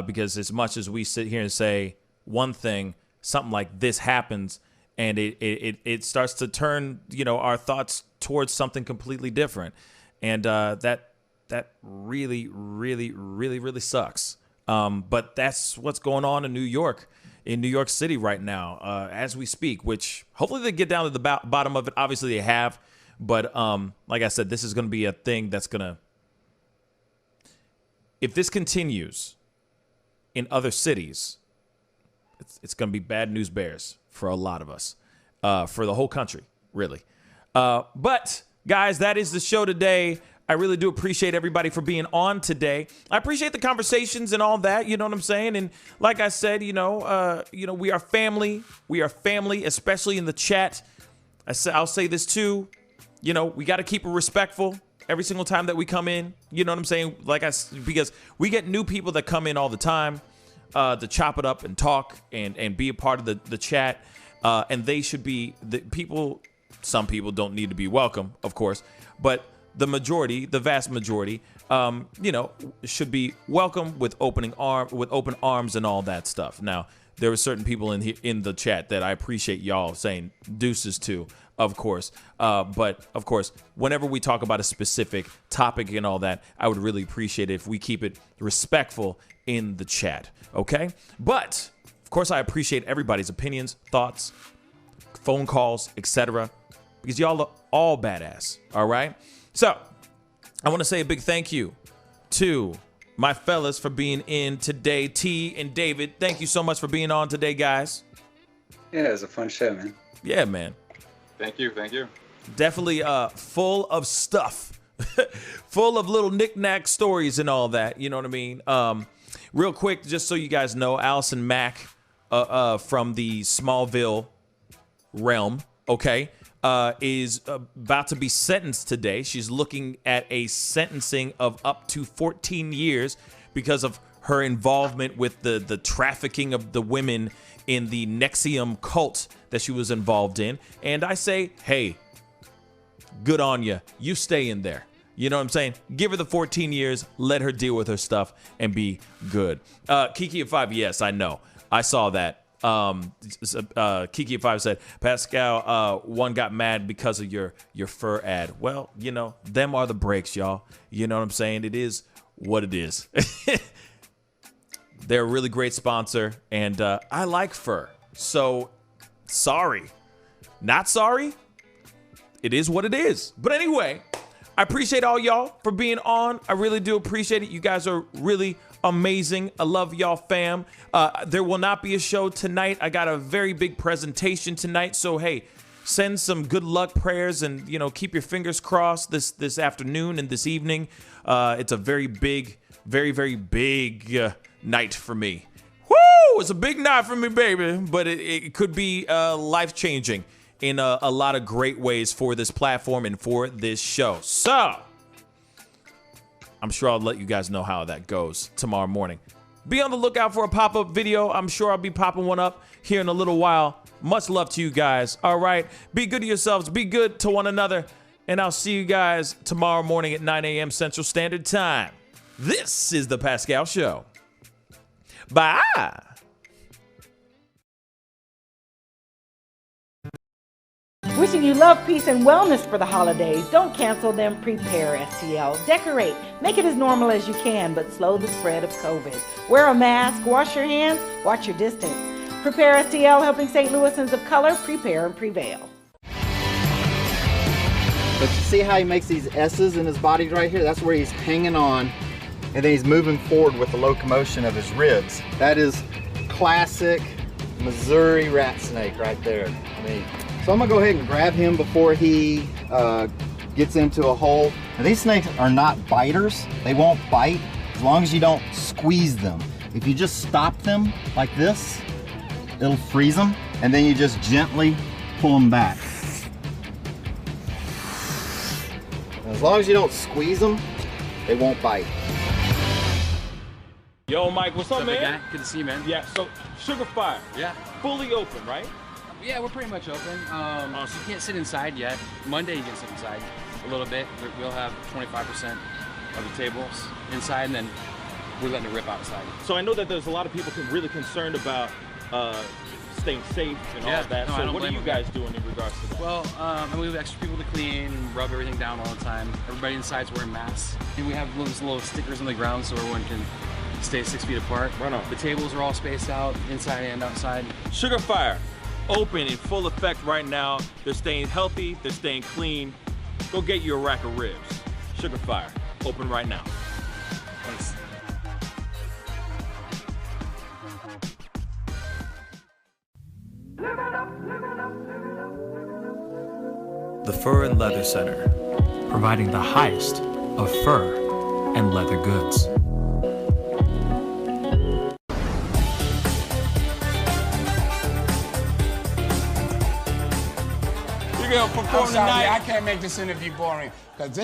Because as much as we sit here and say one thing, something like this happens, and it starts to turn, our thoughts towards something completely different, and that really, really, really, really sucks. But that's what's going on in New York City right now, as we speak. Which hopefully they get down to the bottom of it. Obviously they have, but like I said, this is going to be a thing that's gonna, if this continues in other cities, it's going to be bad news bears for a lot of us, for the whole country, really. But, guys, that is the show today. I really do appreciate everybody for being on today. I appreciate the conversations and all that, you know what I'm saying? And like I said, we are family. We are family, especially in the chat. I'll say this too. We got to keep it respectful every single time that we come in, you know what I'm saying? Because we get new people that come in all the time to chop it up and talk and be a part of the chat. And they should be the people. Some people don't need to be welcome, of course, but the majority, the vast majority, should be welcomed with open arms and all that stuff. Now, there are certain people in the chat that I appreciate y'all saying deuces to, of course. But of course, whenever we talk about a specific topic and all that, I would really appreciate it if we keep it respectful in the chat. Okay? But of course, I appreciate everybody's opinions, thoughts, phone calls, etc. Because y'all are all badass. All right? So I want to say a big thank you to my fellas for being in today. T and David, thank you so much for being on today, guys. Yeah, it was a fun show, man. Yeah, man. Thank you. Definitely full of stuff. Full of little knick-knack stories and all that. You know what I mean? Real quick, just so you guys know, Allison Mack from the Smallville realm, okay, is about to be sentenced today. She's looking at a sentencing of up to 14 years because of her involvement with the trafficking of the women in the NXIVM cult that she was involved in. And I say, hey, good on you. You stay in there. You know what I'm saying? Give her the 14 years, let her deal with her stuff and be good. Kiki at 5, yes, I know. I saw that. Kiki at 5 said, Pascal, one got mad because of your fur ad. Well, them are the breaks, y'all. You know what I'm saying? It is what it is. They're a really great sponsor, and I like fur. So, sorry. Not sorry. It is what it is. But anyway, I appreciate all y'all for being on. I really do appreciate it. You guys are really amazing. I love y'all, fam. There will not be a show tonight. I got a very big presentation tonight. So, hey, send some good luck prayers and, keep your fingers crossed this afternoon and this evening. It's a very big, very, very big night for me. Woo! It's a big night for me, baby. But it could be life-changing in a lot of great ways for this platform and for this show. So, I'm sure I'll let you guys know how that goes tomorrow morning. Be on the lookout for a pop-up video. I'm sure I'll be popping one up here in a little while. Much love to you guys. All right. Be good to yourselves. Be good to one another. And I'll see you guys tomorrow morning at 9 a.m. Central Standard Time. This is The Pascal Show. Bye. Wishing you love, peace, and wellness for the holidays. Don't cancel them. Prepare, STL. Decorate. Make it as normal as you can, but slow the spread of COVID. Wear a mask. Wash your hands. Watch your distance. Prepare, STL, helping St. Louisans of color prepare and prevail. But you see how he makes these S's in his body right here? That's where he's hanging on, and then he's moving forward with the locomotion of his ribs. That is classic Missouri rat snake right there. So I'm gonna go ahead and grab him before he gets into a hole. Now, these snakes are not biters. They won't bite as long as you don't squeeze them. If you just stop them like this, it'll freeze them, and then you just gently pull them back. As long as you don't squeeze them, they won't bite. Yo, Mike, what's up, man? Guy? Good to see you, man. Yeah, so Sugar Fire. Yeah. Fully open, right? Yeah, we're pretty much open. So you can't sit inside yet. Monday you can sit inside a little bit. We'll have 25% of the tables inside, and then we're letting it rip outside. So I know that there's a lot of people really concerned about staying safe and all that. No, so what are you guys doing in regards to that? Well, and we have extra people to clean and rub everything down all the time. Everybody inside's wearing masks. And we have little stickers on the ground so everyone can stay 6 feet apart. Right on. The tables are all spaced out, inside and outside. Sugar Fire, open in full effect right now. They're staying healthy, they're staying clean. Go get you a rack of ribs. Sugar Fire, open right now. Thanks. The Fur and Leather Center, providing the highest of fur and leather goods. I'm sorry, I can't make this interview boring because this